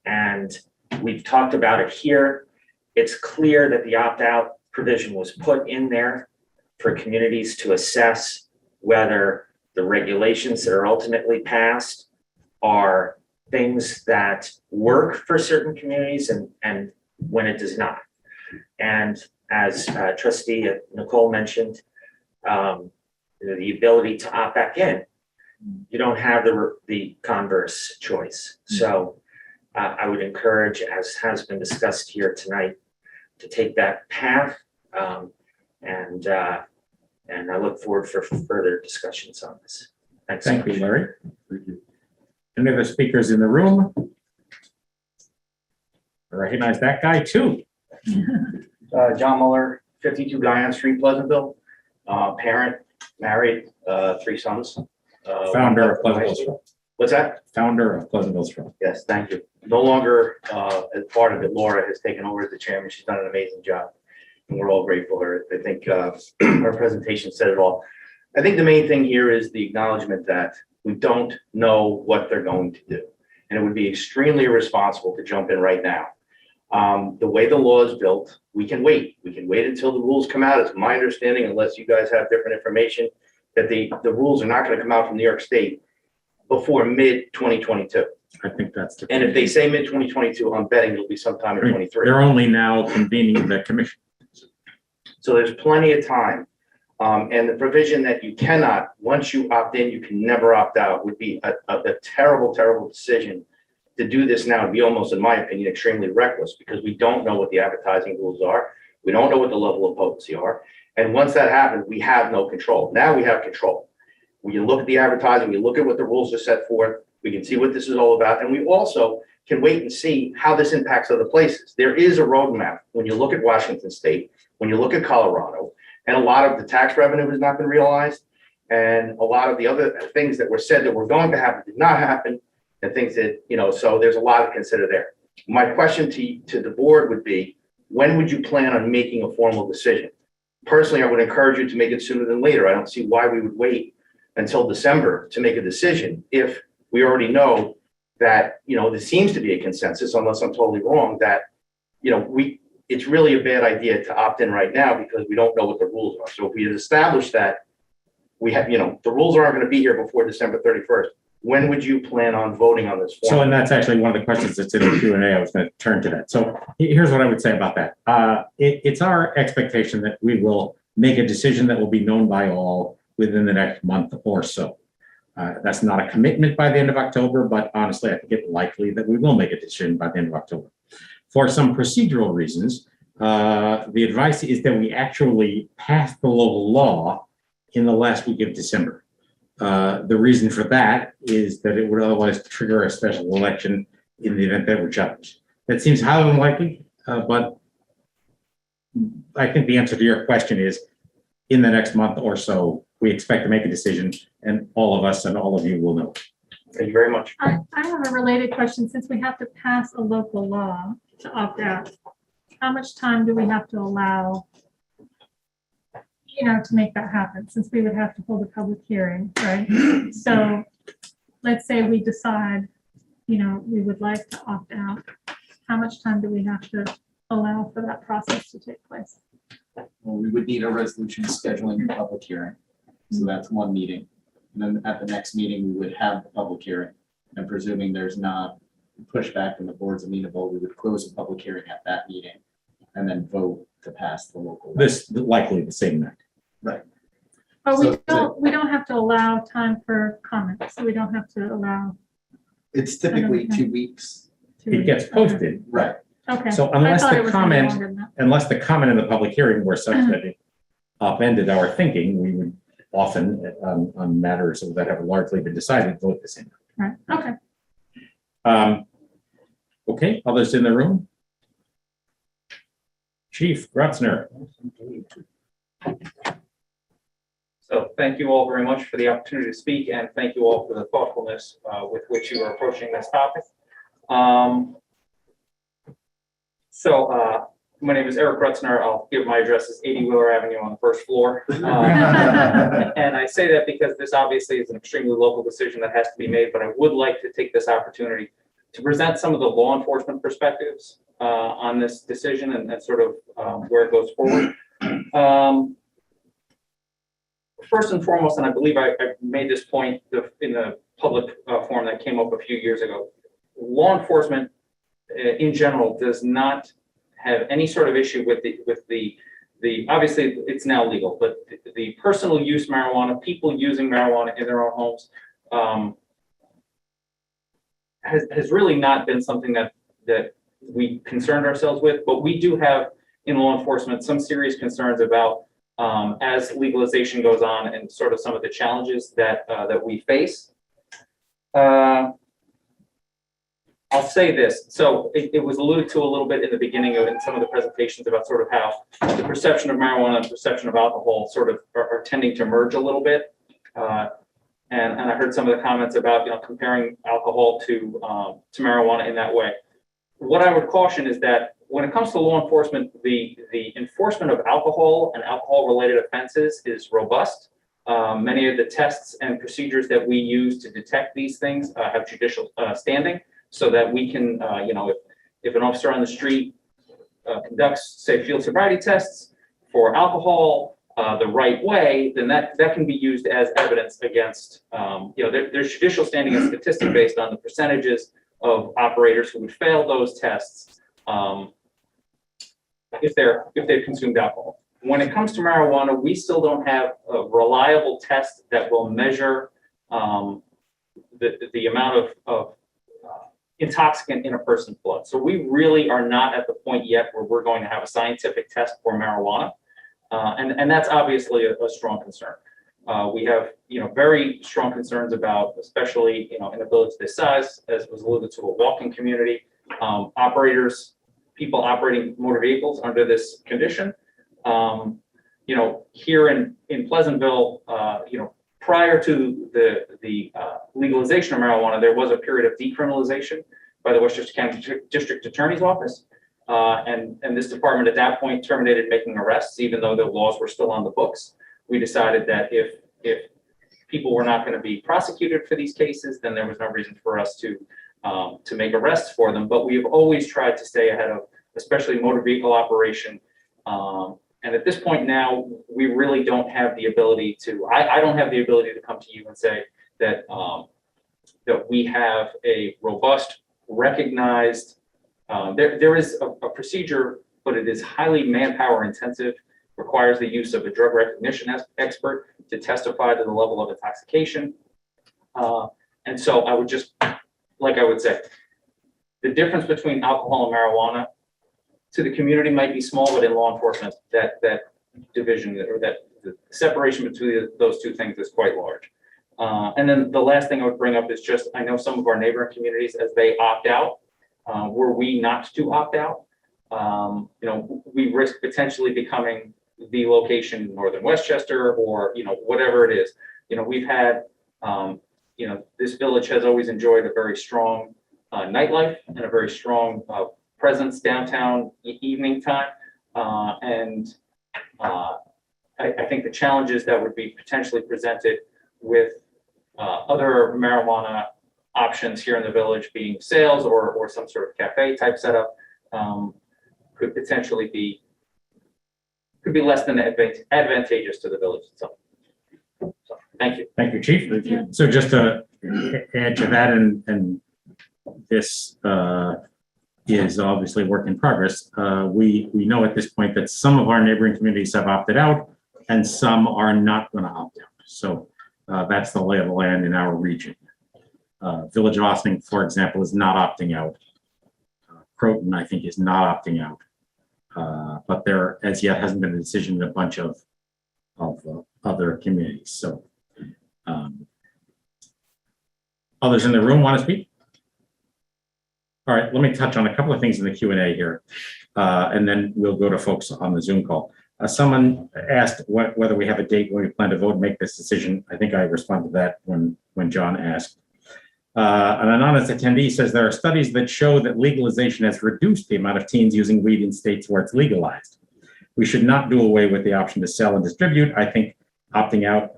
And we've talked about it here. It's clear that the opt-out provision was put in there for communities to assess whether the regulations that are ultimately passed are things that work for certain communities and when it does not. And as Trustee Nicole mentioned, the ability to opt back in, you don't have the converse choice. So I would encourage, as has been discussed here tonight, to take that path. And I look forward for further discussions on this. Thanks. Thank you, Larry. Thank you. Any other speakers in the room? I recognize that guy too. John Muller, 52 Guyan Street, Pleasantville. Parent, married, 3 sons. Founder of Pleasantville Strong. What's that? Founder of Pleasantville Strong. Yes, thank you. No longer as part of it, Laura has taken over as the chairman. She's done an amazing job. and we're all grateful for it. I think our presentation said it all. I think the main thing here is the acknowledgement that we don't know what they're going to do. And it would be extremely irresponsible to jump in right now. The way the law is built, we can wait. We can wait until the rules come out. It's my understanding, unless you guys have different information, that the rules are not going to come out from New York State before mid-2022. I think that's the. And if they say mid-2022, I'm betting it'll be sometime in 23. They're only now convening the commission. So there's plenty of time. And the provision that you cannot, once you opt in, you can never opt out would be a terrible, terrible decision. To do this now would be almost, in my opinion, extremely reckless because we don't know what the advertising rules are. We don't know what the level of potency are. And once that happens, we have no control. Now we have control. When you look at the advertising, we look at what the rules are set forth, we can see what this is all about. And we also can wait and see how this impacts other places. There is a roadmap. When you look at Washington State, when you look at Colorado, and a lot of the tax revenue has not been realized. And a lot of the other things that were said that were going to happen did not happen. And things that, so there's a lot to consider there. My question to the board would be, when would you plan on making a formal decision? Personally, I would encourage you to make it sooner than later. I don't see why we would wait until December to make a decision if we already know that, there seems to be a consensus, unless I'm totally wrong, that, it's really a bad idea to opt in right now because we don't know what the rules are. So if we establish that we have, the rules aren't going to be here before December 31st, when would you plan on voting on this? So, and that's actually one of the questions that's in the Q&A. I was going to turn to that. So here's what I would say about that. It's our expectation that we will make a decision that will be known by all within the next month or so. That's not a commitment by the end of October, but honestly, I think it's likely that we will make a decision by the end of October. For some procedural reasons, the advice is that we actually pass the local law in the last week of December. The reason for that is that it would otherwise trigger a special election in the event that we're challenged. That seems highly unlikely, but I think the answer to your question is in the next month or so, we expect to make a decision and all of us and all of you will know. Thank you very much. I have a related question. Since we have to pass a local law to opt out, how much time do we have to allow, to make that happen, since we would have to hold a public hearing, right? So let's say we decide, we would like to opt out. How much time do we have to allow for that process to take place? Well, we would need a resolution scheduling the public hearing. So that's one meeting. And then at the next meeting, we would have the public hearing. And presuming there's not pushback and the board's amenable, we would close the public hearing at that meeting and then vote to pass the local. This likely the same night. Right. But So- we don't have to allow time for comments. So we don't have to allow. It's typically 2 weeks. It gets posted. Right. Okay. So I unless thought it the was gonna be comment, longer than that. unless the comment in the public hearing were such that it upended our thinking, we would often on matters that have largely been decided, vote the same. Right. Okay. Okay, others in the room? Chief Grutzner. So thank you all very much for the opportunity to speak, and thank you all for the thoughtfulness with which you are approaching this topic. My name is Eric Grutzner. I'll give my address as 80 Wheeler Avenue on the first floor. And I say that because this obviously is an extremely local decision that has to be made, but I would like to take this opportunity to present some of the law enforcement perspectives on this decision and sort of where it goes forward. First and foremost, and I believe I made this point in the public forum that came up a few years ago, law enforcement in general does not have any sort of issue with the obviously it's now legal, but the personal use marijuana, people using marijuana in their own homes has really not been something that we concerned ourselves with, but we do have in law enforcement some serious concerns about as legalization goes on and sort of some of the challenges that we face. I'll say this. So it was alluded to a little bit in the beginning in some of the presentations about sort of how the perception of marijuana and perception of alcohol sort of are tending to merge a little bit. And I heard some of the comments about comparing alcohol to marijuana in that way. What I would caution is that when it comes to law enforcement, the enforcement of alcohol and alcohol-related offenses is robust. Many of the tests and procedures that we use to detect these things have judicial standing, so that we can, if an officer on the street conducts, say, field sobriety tests for alcohol the right way, then that can be used as evidence against, there's judicial standing and statistic based on the percentages of operators who would fail those tests if they've consumed alcohol. When it comes to marijuana, we still don't have a reliable test that will measure the amount of intoxicant in a person's blood. So we really are not at the point yet where we're going to have a scientific test for marijuana. And that's obviously a strong concern. We have, very strong concerns about, especially, in a village this size, as was alluded to, a walking community, people operating motor vehicles under this condition. Here in Pleasantville, prior to the legalization of marijuana, there was a period of decriminalization by the Westchester County District Attorney's Office. And this department at that point terminated making arrests, even though the laws were still on the books. We decided that if people were not going to be prosecuted for these cases, then there was no reason for us to make arrests for them. But we have always tried to stay ahead of, especially motor vehicle operation. And at this point now, we really don't have the ability to, I don't have the ability to come to you and say that, that we have a robust, recognized, there is a procedure, but it is highly manpower intensive, requires the use of a drug recognition expert to testify to the level of intoxication. And so I would just, like I would say, the difference between alcohol and marijuana to the community might be small, but in law enforcement, that division or that the separation between those two things is quite large. And then the last thing I would bring up is just, I know some of our neighboring communities, as they opt out, were we not to opt out, we risk potentially becoming the location in northern Westchester, or, whatever it is. We've had, this village has always enjoyed a very strong nightlife and a very strong presence downtown evening time. And I think the challenges that would be potentially presented with other marijuana options here in the village being sales or some sort of cafe type setup could potentially be less than advantageous to the village itself. So, thank you. Thank you, Chief. Thank you. So just to add to that, and this is obviously work in progress. We know at this point that some of our neighboring communities have opted out and some are not going to opt out. So that's the lay of the land in our region. Village of Ossining, for example, is not opting out. Croton, I think, is not opting out. But there, as yet, hasn't been a decision in a bunch of other communities. So others in the room want to speak? All right, let me touch on a couple of things in the Q&A here, and then we'll go to folks on the Zoom call. Someone asked whether we have a date when we plan to vote and make this decision. I think I responded to that when John asked. An anonymous attendee says there are studies that show that legalization has reduced the amount of teens using weed in states where it's legalized. We should not do away with the option to sell and distribute. I think opting out,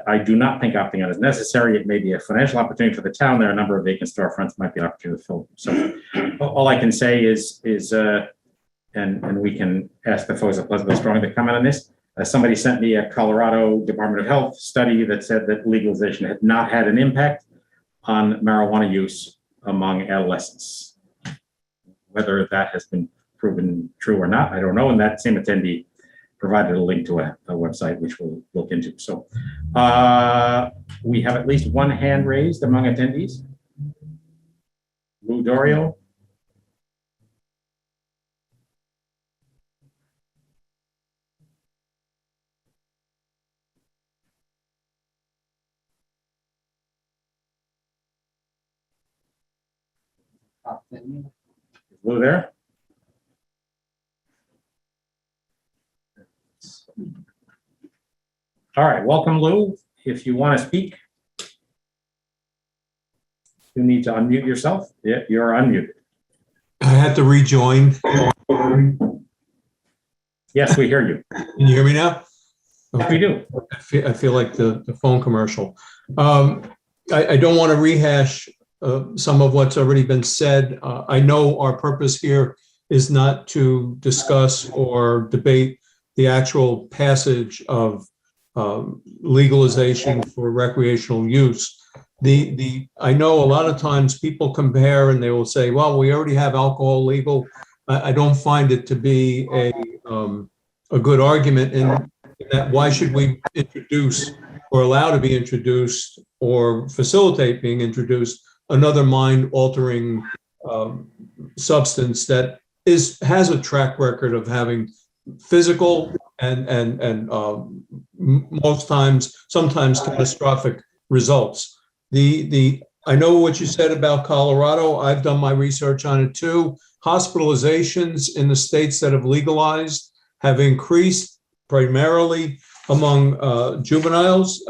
I do not think opting out is necessary. It may be a financial opportunity for the town. There are a number of vacant storefronts, might be an opportunity to fill. So all I can say is and we can ask the folks at Pleasantville Strong to comment on this. Somebody sent me a Colorado Department of Health study that said that legalization had not had an impact on marijuana use among adolescents. Whether that has been proven true or not, I don't know. And that same attendee provided a link to a website, which we'll look into. So we have at least one hand raised among attendees. Lou Dorio. Lou there? All right, welcome, Lou. If you want to speak, you need to unmute yourself. Yeah, you're unmuted. I had to rejoin. Yes, we hear you. Can you hear me now? We do. I feel like the phone commercial. I don't want to rehash some of what's already been said. I know our purpose here is not to discuss or debate the actual passage of legalization for recreational use. I know a lot of times people compare and they will say, well, we already have alcohol legal. I don't find it to be a good argument in that why should we introduce or allow to be introduced or facilitate being introduced another mind-altering substance that has a track record of having physical and sometimes catastrophic results. I know what you said about Colorado. I've done my research on it too. Hospitalizations in the states that have legalized have increased primarily among juveniles.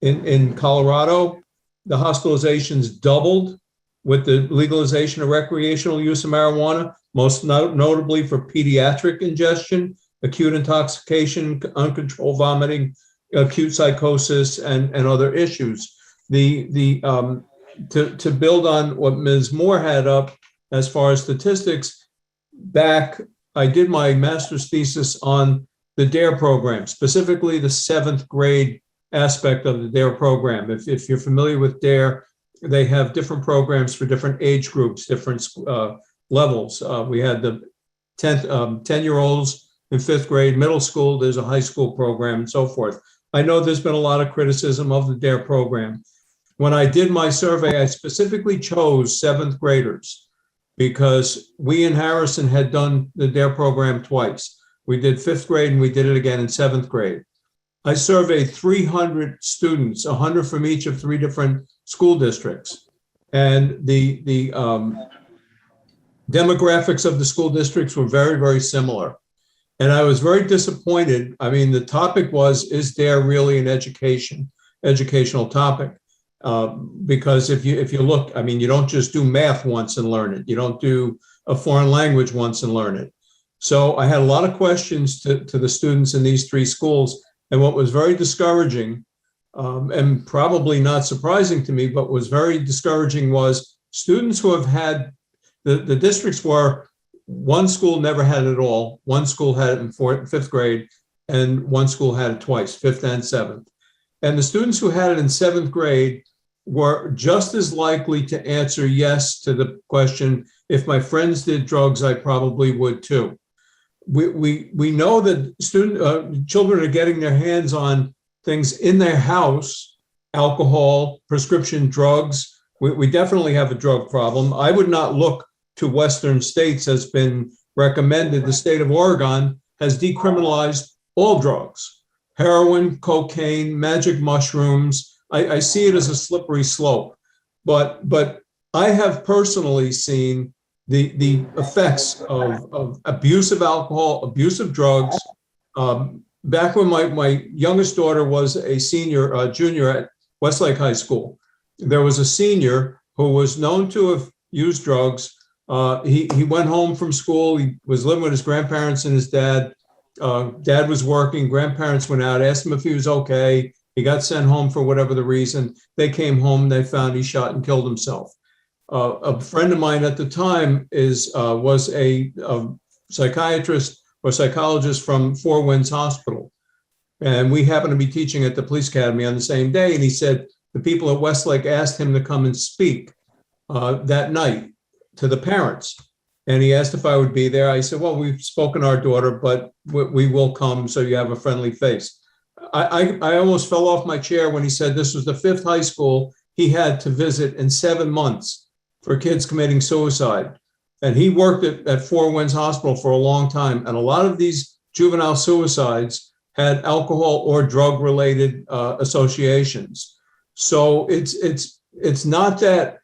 In Colorado, the hospitalizations doubled with the legalization of recreational use of marijuana, most notably for pediatric ingestion, acute intoxication, uncontrolled vomiting, acute psychosis, and other issues. To build on what Ms. Moore had up as far as statistics, I did my master's thesis on the DARE program, specifically the 7th grade aspect of the DARE program. If you're familiar with DARE, they have different programs for different age groups, different levels. We had the 10-year-olds in 5th grade, middle school, there's a high school program and so forth. I know there's been a lot of criticism of the DARE program. When I did my survey, I specifically chose 7th graders because we in Harrison had done the DARE program twice. We did 5th grade and we did it again in 7th grade. I surveyed 300 students, 100 from each of 3 different school districts. And the demographics of the school districts were very, very similar. And I was very disappointed. I mean, the topic was, is DARE really an educational topic? Because if you look, I mean, you don't just do math once and learn it. You don't do a foreign language once and learn it. So I had a lot of questions to the students in these 3 schools. And what was very discouraging, and probably not surprising to me, but was very discouraging was students who have had, the districts were, one school never had it at all. One school had it in 5th grade, and one school had it twice, 5th and 7th. And the students who had it in 7th grade were just as likely to answer yes to the question, if my friends did drugs, I probably would too. We know that children are getting their hands on things in their house, alcohol, prescription drugs. We definitely have a drug problem. I would not look to Western states as been recommended. The state of Oregon has decriminalized all drugs, heroin, cocaine, magic mushrooms. I see it as a slippery slope, but I have personally seen the effects of abuse of alcohol, abuse of drugs. Back when my youngest daughter was a junior at Westlake High School, there was a senior who was known to have used drugs. He went home from school. He was living with his grandparents and his dad. Dad was working. Grandparents went out, asked him if he was okay. He got sent home for whatever the reason. They came home. They found he shot and killed himself. A friend of mine at the time was a psychiatrist or psychologist from Four Winds Hospital. And we happened to be teaching at the police academy on the same day. And he said the people at Westlake asked him to come and speak that night to the parents. And he asked if I would be there. I said, well, we've spoken to our daughter, but we will come so you have a friendly face. I almost fell off my chair when he said this was the 5th high school he had to visit in 7 months for kids committing suicide. And he worked at Four Winds Hospital for a long time. And a lot of these juvenile suicides had alcohol or drug-related associations. So it's not that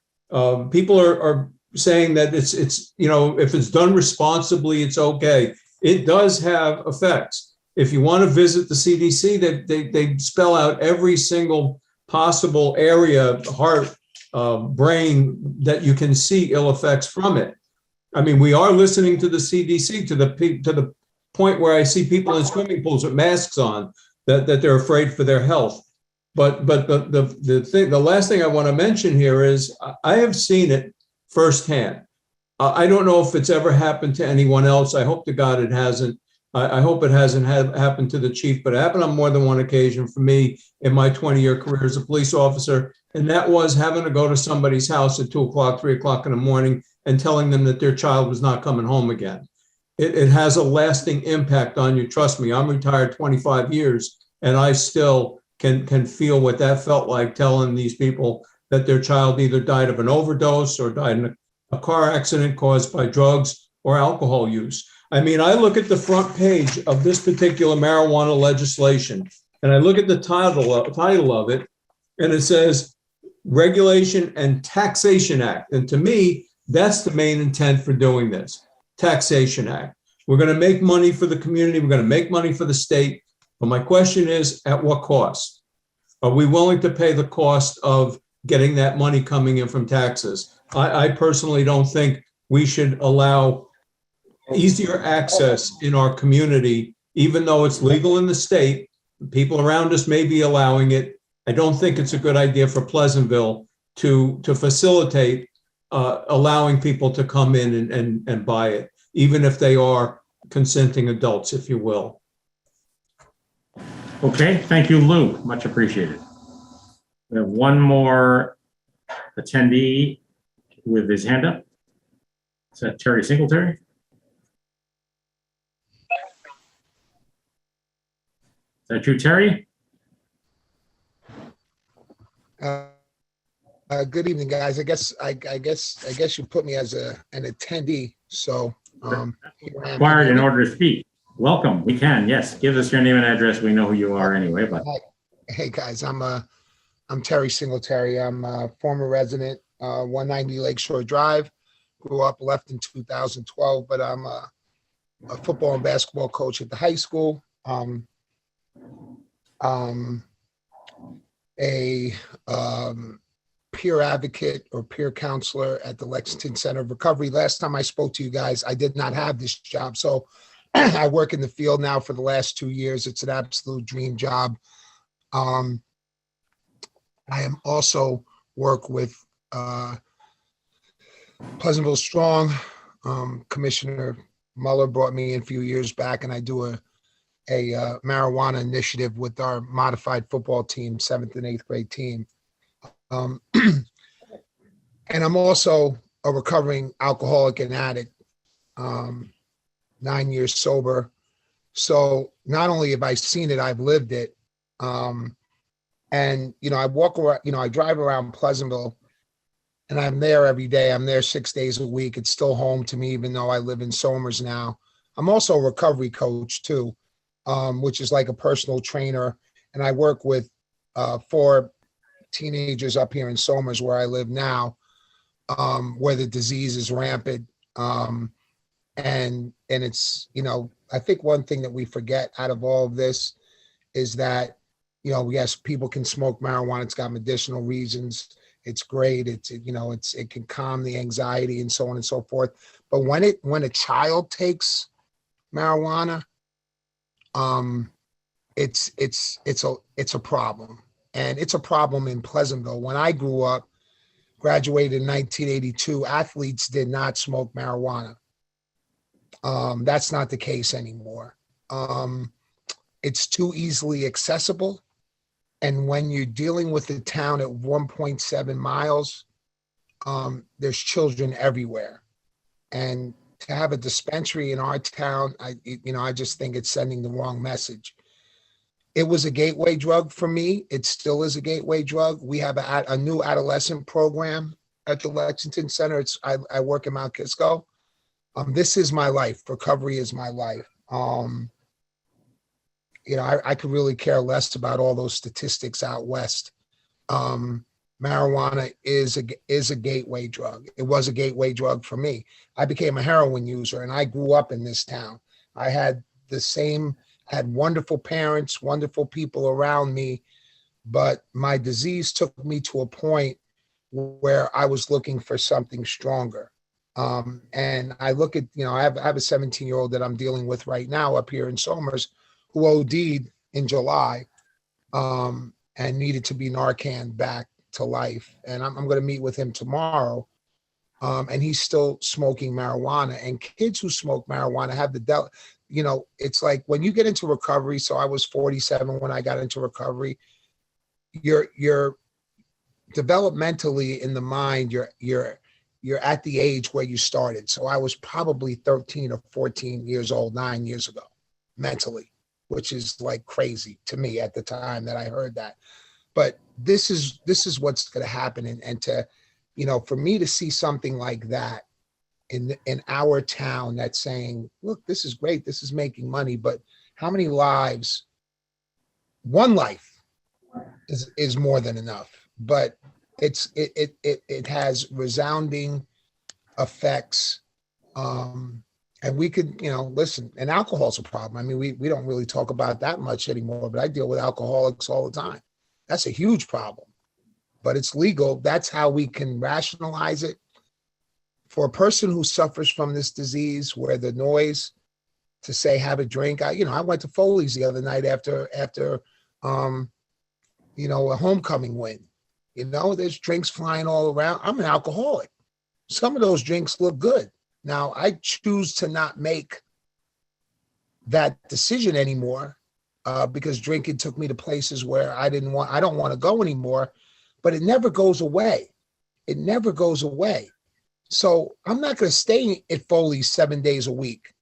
people are saying that it's if it's done responsibly, it's okay. It does have effects. If you want to visit the CDC, they spell out every single possible area, heart, brain, that you can see ill effects from it. I mean, we are listening to the CDC to the point where I see people in swimming pools with masks on that they're afraid for their health. But the last thing I want to mention here is I have seen it firsthand. I don't know if it's ever happened to anyone else. I hope to God it hasn't. I hope it hasn't happened to the chief, but it happened on more than one occasion for me in my 20-year career as a police officer. And that was having to go to somebody's house at 2 o'clock, 3 o'clock in the morning and telling them that their child was not coming home again. It has a lasting impact on you. Trust me, I'm retired 25 years and I still can feel what that felt like, telling these people that their child either died of an overdose or died in a car accident caused by drugs or alcohol use. I mean, I look at the front page of this particular marijuana legislation and I look at the title of it, and it says Regulation and Taxation Act. And to me, that's the main intent for doing this, Taxation Act. We're going to make money for the community. We're going to make money for the state. But my question is, at what cost? Are we willing to pay the cost of getting that money coming in from taxes? I personally don't think we should allow easier access in our community, even though it's legal in the state. People around us may be allowing it. I don't think it's a good idea for Pleasantville to facilitate allowing people to come in and buy it, even if they are consenting adults, if you will. Okay, thank you, Lou. Much appreciated. We have one more attendee with his hand up. Is that Terry Singletary? Is that you, Terry? Good evening, guys. I guess you put me as an attendee. So Required in order to speak. Welcome. We can, yes. Give us your name and address. We know who you are anyway. But hey, guys, I'm Terry Singletary. I'm a former resident, 190 Lakeshore Drive. Grew up, left in 2012, but I'm a football and basketball coach at the high school. A peer advocate or peer counselor at the Lexington Center of Recovery. Last time I spoke to you guys, I did not have this job. So I work in the field now for the last 2 years. It's an absolute dream job. I am also work with Pleasantville Strong. Commissioner Mueller brought me in a few years back, and I do a marijuana initiative with our modified football team, 7th and 8th grade team. And I'm also a recovering alcoholic and addict, 9 years sober. So not only have I seen it, I've lived it. And, I walk around, I drive around Pleasantville and I'm there every day. I'm there 6 days a week. It's still home to me, even though I live in Somers now. I'm also a recovery coach too, which is like a personal trainer. And I work with 4 teenagers up here in Somers where I live now, where the disease is rampant. And it's, I think one thing that we forget out of all of this is that, yes, people can smoke marijuana. It's got medicinal reasons. It's great. It can calm the anxiety and so on and so forth. But when a child takes marijuana, it's a problem. And it's a problem in Pleasantville. When I grew up, graduated in 1982, athletes did not smoke marijuana. That's not the case anymore. It's too easily accessible. And when you're dealing with a town at 1.7 miles, there's children everywhere. And to have a dispensary in our town, I just think it's sending the wrong message. It was a gateway drug for me. It still is a gateway drug. We have a new adolescent program at the Lexington Center. I work in Mount Kisco. This is my life. Recovery is my life. I could really care less about all those statistics out west. Marijuana is a gateway drug. It was a gateway drug for me. I became a heroin user and I grew up in this town. I had wonderful parents, wonderful people around me, but my disease took me to a point where I was looking for something stronger. And I look at, I have a 17-year-old that I'm dealing with right now up here in Somers who OD'd in July and needed to be Narcan back to life. And I'm going to meet with him tomorrow. And he's still smoking marijuana. And kids who smoke marijuana have it's like when you get into recovery. So I was 47 when I got into recovery. You're developmentally in the mind, you're at the age where you started. So I was probably 13 or 14 years old 9 years ago, mentally, which is like crazy to me at the time that I heard that. But this is what's going to happen. And to, for me to see something like that in our town that's saying, look, this is great, this is making money, but how many lives? One life is more than enough. But it has resounding effects. And we could, listen, and alcohol's a problem. I mean, we don't really talk about that much anymore, but I deal with alcoholics all the time. That's a huge problem, but it's legal. That's how we can rationalize it. For a person who suffers from this disease, where the noise to say, have a drink, I went to Foley's the other night after a homecoming win. There's drinks flying all around. I'm an alcoholic. Some of those drinks look good. Now, I choose to not make that decision anymore because drinking took me to places where I don't want to go anymore, but it never goes away. It never goes away. So I'm not going to stay at Foley's 7 days a week.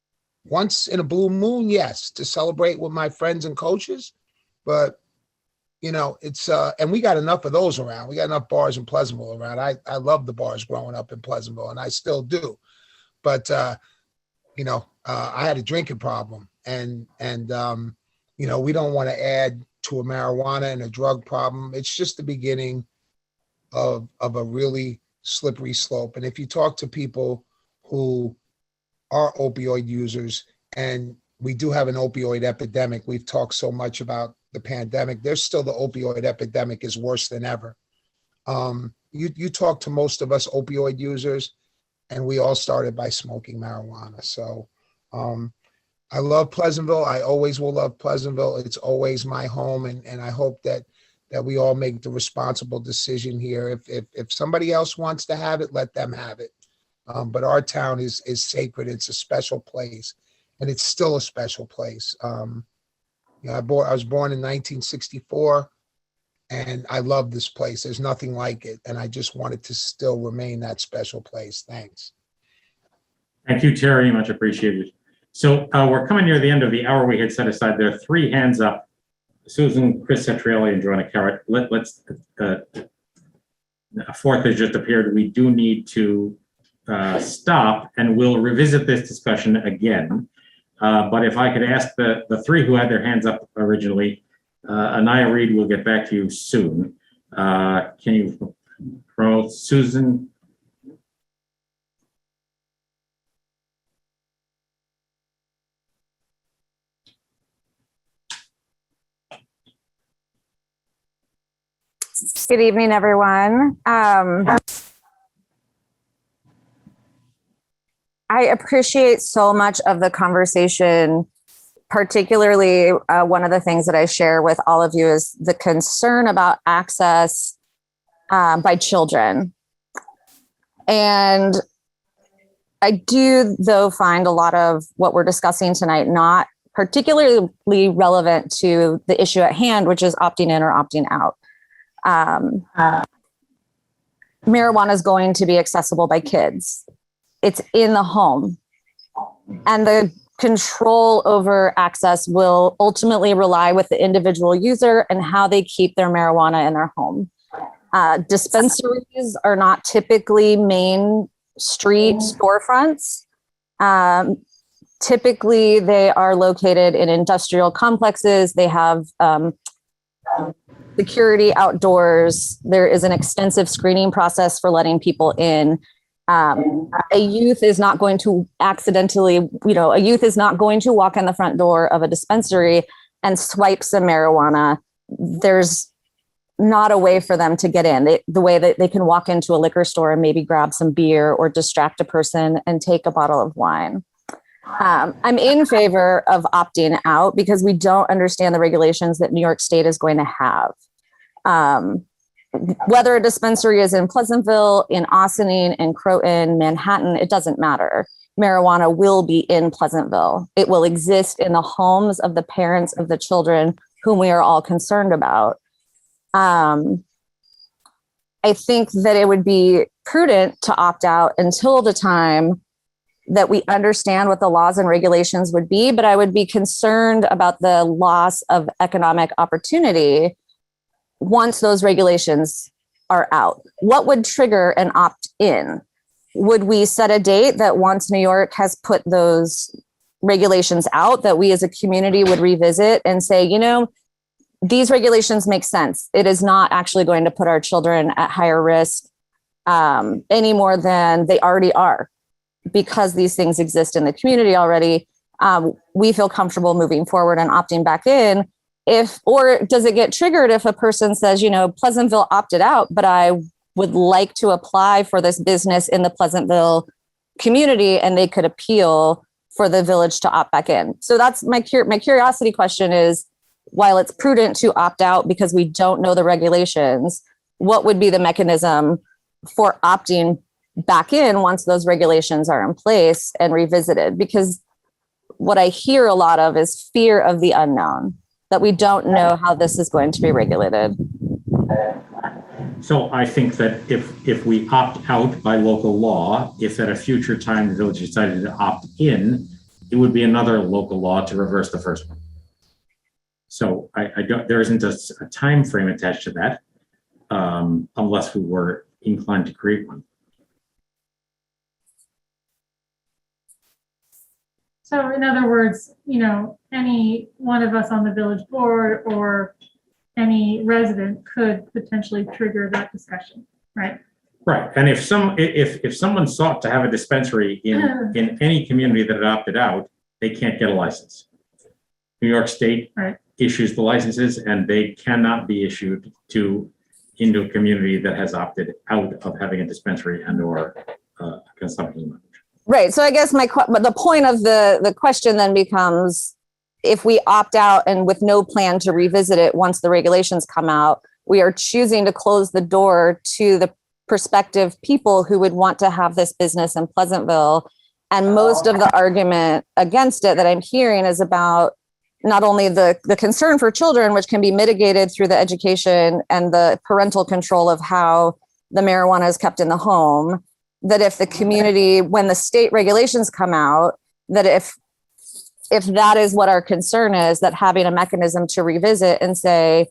Once in a blue moon, yes, to celebrate with my friends and coaches, but it's and we got enough of those around. We got enough bars in Pleasantville around. I love the bars growing up in Pleasantville, and I still do. But I had a drinking problem, and we don't want to add to a marijuana and a drug problem. It's just the beginning of a really slippery slope. And if you talk to people who are opioid users, and we do have an opioid epidemic, we've talked so much about the pandemic, there's still the opioid epidemic is worse than ever. You talk to most of us opioid users, and we all started by smoking marijuana. So I love Pleasantville. I always will love Pleasantville. It's always my home. And I hope that we all make the responsible decision here. If somebody else wants to have it, let them have it. But our town is sacred. It's a special place, and it's still a special place. I was born in 1964, and I love this place. There's nothing like it, and I just want it to still remain that special place. Thanks. Thank you, Terry. Much appreciated. So we're coming near the end of the hour we had set aside. There are 3 hands up: Susan, Chris Cetrielli, and Joanna Carrot. Let's a fourth has just appeared. We do need to stop, and we'll revisit this discussion again. But if I could ask the 3 who had their hands up originally, Anaya Reed, will get back to you soon. Can you promote Susan? Good evening, everyone. I appreciate so much of the conversation, particularly one of the things that I share with all of you is the concern about access by children. And I do, though, find a lot of what we're discussing tonight not particularly relevant to the issue at hand, which is opting in or opting out. Marijuana is going to be accessible by kids. It's in the home. And the control over access will ultimately rely with the individual user and how they keep their marijuana in their home. Dispensaries are not typically main street storefronts. Typically, they are located in industrial complexes. They have security outdoors. There is an extensive screening process for letting people in. A youth is not going to accidentally, a youth is not going to walk in the front door of a dispensary and swipe some marijuana. There's not a way for them to get in. The way that they can walk into a liquor store and maybe grab some beer or distract a person and take a bottle of wine. I'm in favor of opting out because we don't understand the regulations that New York State is going to have. Whether a dispensary is in Pleasantville, in Ossining, in Croton, Manhattan, it doesn't matter. Marijuana will be in Pleasantville. It will exist in the homes of the parents of the children whom we are all concerned about. I think that it would be prudent to opt out until the time that we understand what the laws and regulations would be, but I would be concerned about the loss of economic opportunity once those regulations are out. What would trigger an opt-in? Would we set a date that once New York has put those regulations out, that we as a community would revisit and say, you know, these regulations make sense. It is not actually going to put our children at higher risk any more than they already are, because these things exist in the community already. We feel comfortable moving forward and opting back in. Or does it get triggered if a person says, you know, Pleasantville opted out, but I would like to apply for this business in the Pleasantville community, and they could appeal for the village to opt back in. So that's my curiosity question is, while it's prudent to opt out because we don't know the regulations, what would be the mechanism for opting back in once those regulations are in place and revisited? Because what I hear a lot of is fear of the unknown, that we don't know how this is going to be regulated. So I think that if we opt out by local law, if at a future time the village decided to opt in, it would be another local law to reverse the first one. So there isn't a time frame attached to that, unless we were inclined to create one. So in other words, you know, any one of us on the village board or any resident could potentially trigger that discussion, right? Right, and if someone sought to have a dispensary in any community that had opted out, they can't get a license. New York State issues the licenses, and they cannot be issued into a community that has opted out of having a dispensary and or a consumption lounge. Right. So I guess the point of the question then becomes, if we opt out and with no plan to revisit it once the regulations come out, we are choosing to close the door to the prospective people who would want to have this business in Pleasantville. And most of the argument against it that I'm hearing is about not only the concern for children, which can be mitigated through the education and the parental control of how the marijuana is kept in the home, that if the community, when the state regulations come out, that if that is what our concern is, that having a mechanism to revisit and say,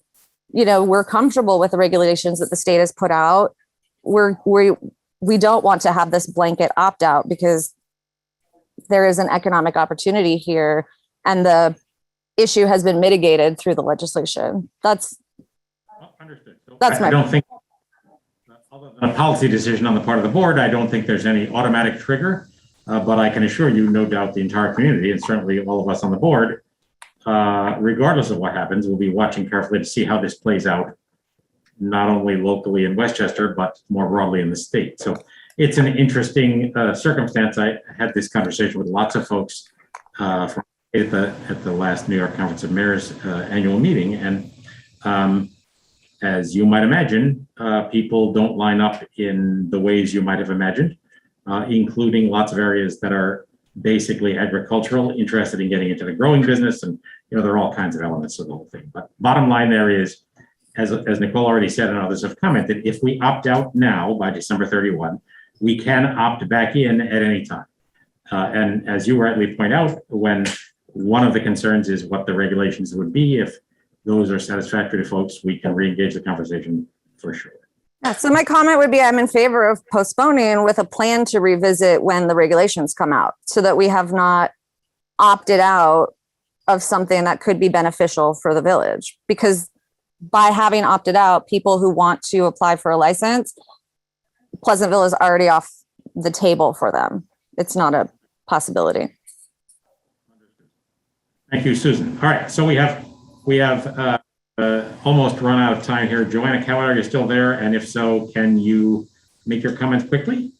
you know, we're comfortable with the regulations that the state has put out, we don't want to have this blanket opt out because there is an economic opportunity here, and the issue has been mitigated through the legislation. That's understood. So that's I don't think, other than a policy decision on the part of the board, I don't think there's any automatic trigger, but I can assure you, no doubt the entire community, and certainly all of us on the board, regardless of what happens, we'll be watching carefully to see how this plays out, not only locally in Westchester, but more broadly in the state. So it's an interesting circumstance. I had this conversation with lots of folks at the last New York Conference of Mayors annual meeting. And as you might imagine, people don't line up in the ways you might have imagined, including lots of areas that are basically agricultural, interested in getting into the growing business. And, you know, there are all kinds of elements of the whole thing. But bottom line there is, as Nicole already said and others have commented, if we opt out now by December 31, we can opt back in at any time. And as you rightly point out, when one of the concerns is what the regulations would be, if those are satisfactory to folks, we can re-engage the conversation for sure. Yeah, so my comment would be I'm in favor of postponing with a plan to revisit when the regulations come out, so that we have not opted out of something that could be beneficial for the village. Because by having opted out, people who want to apply for a license, Pleasantville is already off the table for them. It's not a possibility. Thank you, Susan. All right, so we have almost run out of time here. Joanna Keller, are you still there? And if so, can you make your comments quickly?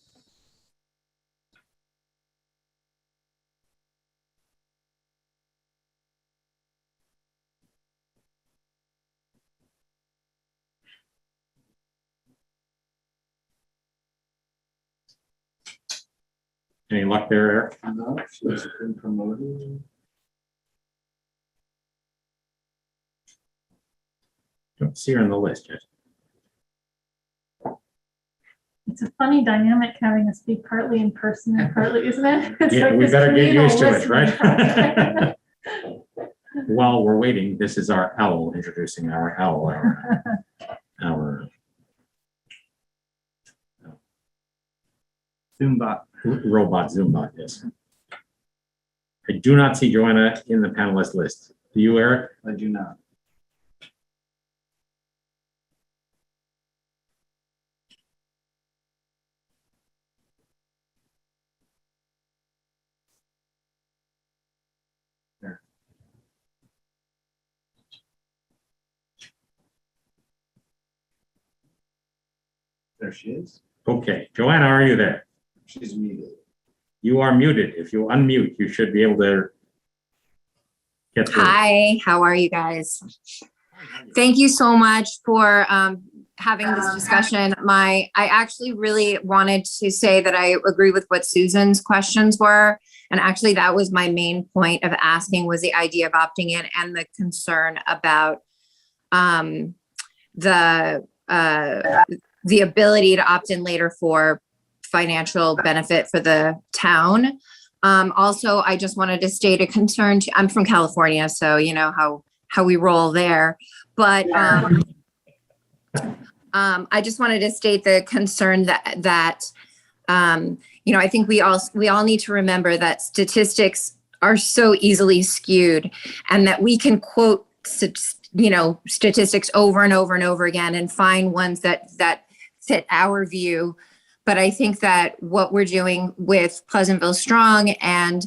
Any luck there, Eric? No, she's been promoted. Don't see her on the list yet. It's a funny dynamic having us speak partly in person and partly, isn't it? It's Yeah, like we this better get communal used to it, listening right? process. While we're waiting, this is our owl introducing our owl, our Zoombot. robot Zoombot, yes. I do not see Joanna in the panelist list. Do you, Eric? I do not. There she is. Okay, Joanna, are you there? She's muted. You are muted. If you unmute, you should be able to get through. Hi, how are you guys? Thank you so much for having this discussion. I actually really wanted to say that I agree with what Susan's questions were. And actually that was my main point of asking, was the idea of opting in and the concern about the ability to opt in later for financial benefit for the town. Also, I just wanted to state a concern. I'm from California, so you know how we roll there. But I just wanted to state the concern that you know, I think we all need to remember that statistics are so easily skewed, and that we can quote statistics over and over and over again and find ones that fit our view. But I think that what we're doing with Pleasantville Strong and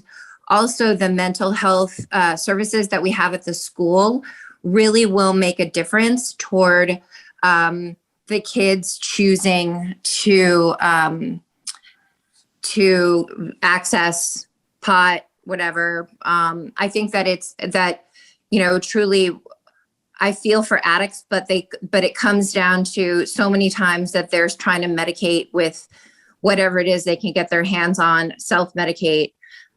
also the mental health services that we have at the school really will make a difference toward the kids choosing to access pot, whatever. I think that it's that, you know, truly I feel for addicts, but it comes down to so many times that they're trying to medicate with whatever it is they can get their hands on, self-medicate.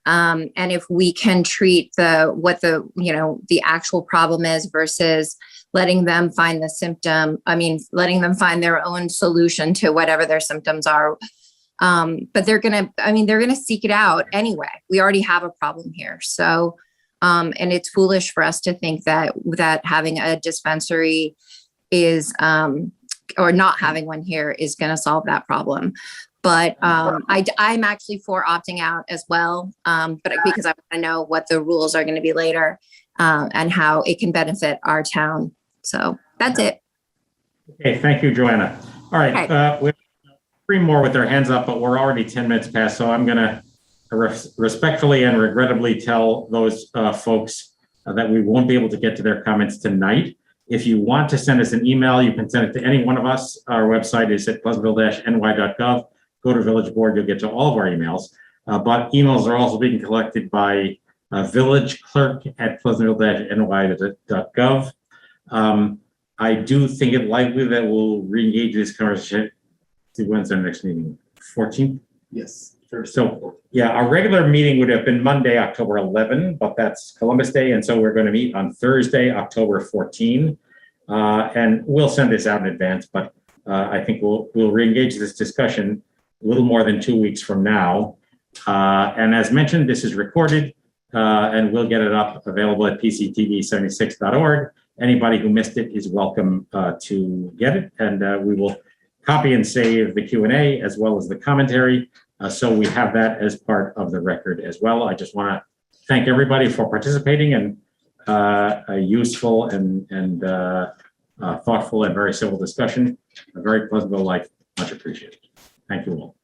And if we can treat what the actual problem is versus letting them find the symptom, letting them find their own solution to whatever their symptoms are. But they're gonna seek it out anyway. We already have a problem here. So, and it's foolish for us to think that having a dispensary is, or not having one here is going to solve that problem. But I'm actually for opting out as well, but because I want to know what the rules are going to be later and how it can benefit our town. So that's it. Okay, thank you, Joanna. All right, Okay. we have 3 more with their hands up, but we're already 10 minutes past, so I'm going to respectfully and regrettably tell those folks that we won't be able to get to their comments tonight. If you want to send us an email, you can send it to any one of us. Our website is at pleasantville-ny.gov. Go to Village Board, you'll get to all of our emails. But emails are also being collected by village clerk at pleasantville-ny.gov. I do think it likely that we'll re-engage this conversation. When's our next meeting? 14th? Yes. So, yeah, our regular meeting would have been Monday, October 11, but that's Columbus Day. And so we're going to meet on Thursday, October 14. And we'll send this out in advance, but I think we'll re-engage this discussion a little more than 2 weeks from now. And as mentioned, this is recorded and we'll get it up available at pctv76.org. Anybody who missed it is welcome to get it. And we will copy and save the Q&A as well as the commentary. So we have that as part of the record as well. I just want to thank everybody for participating and a useful and thoughtful and very civil discussion. A very Pleasantville life, much appreciated. Thank you all.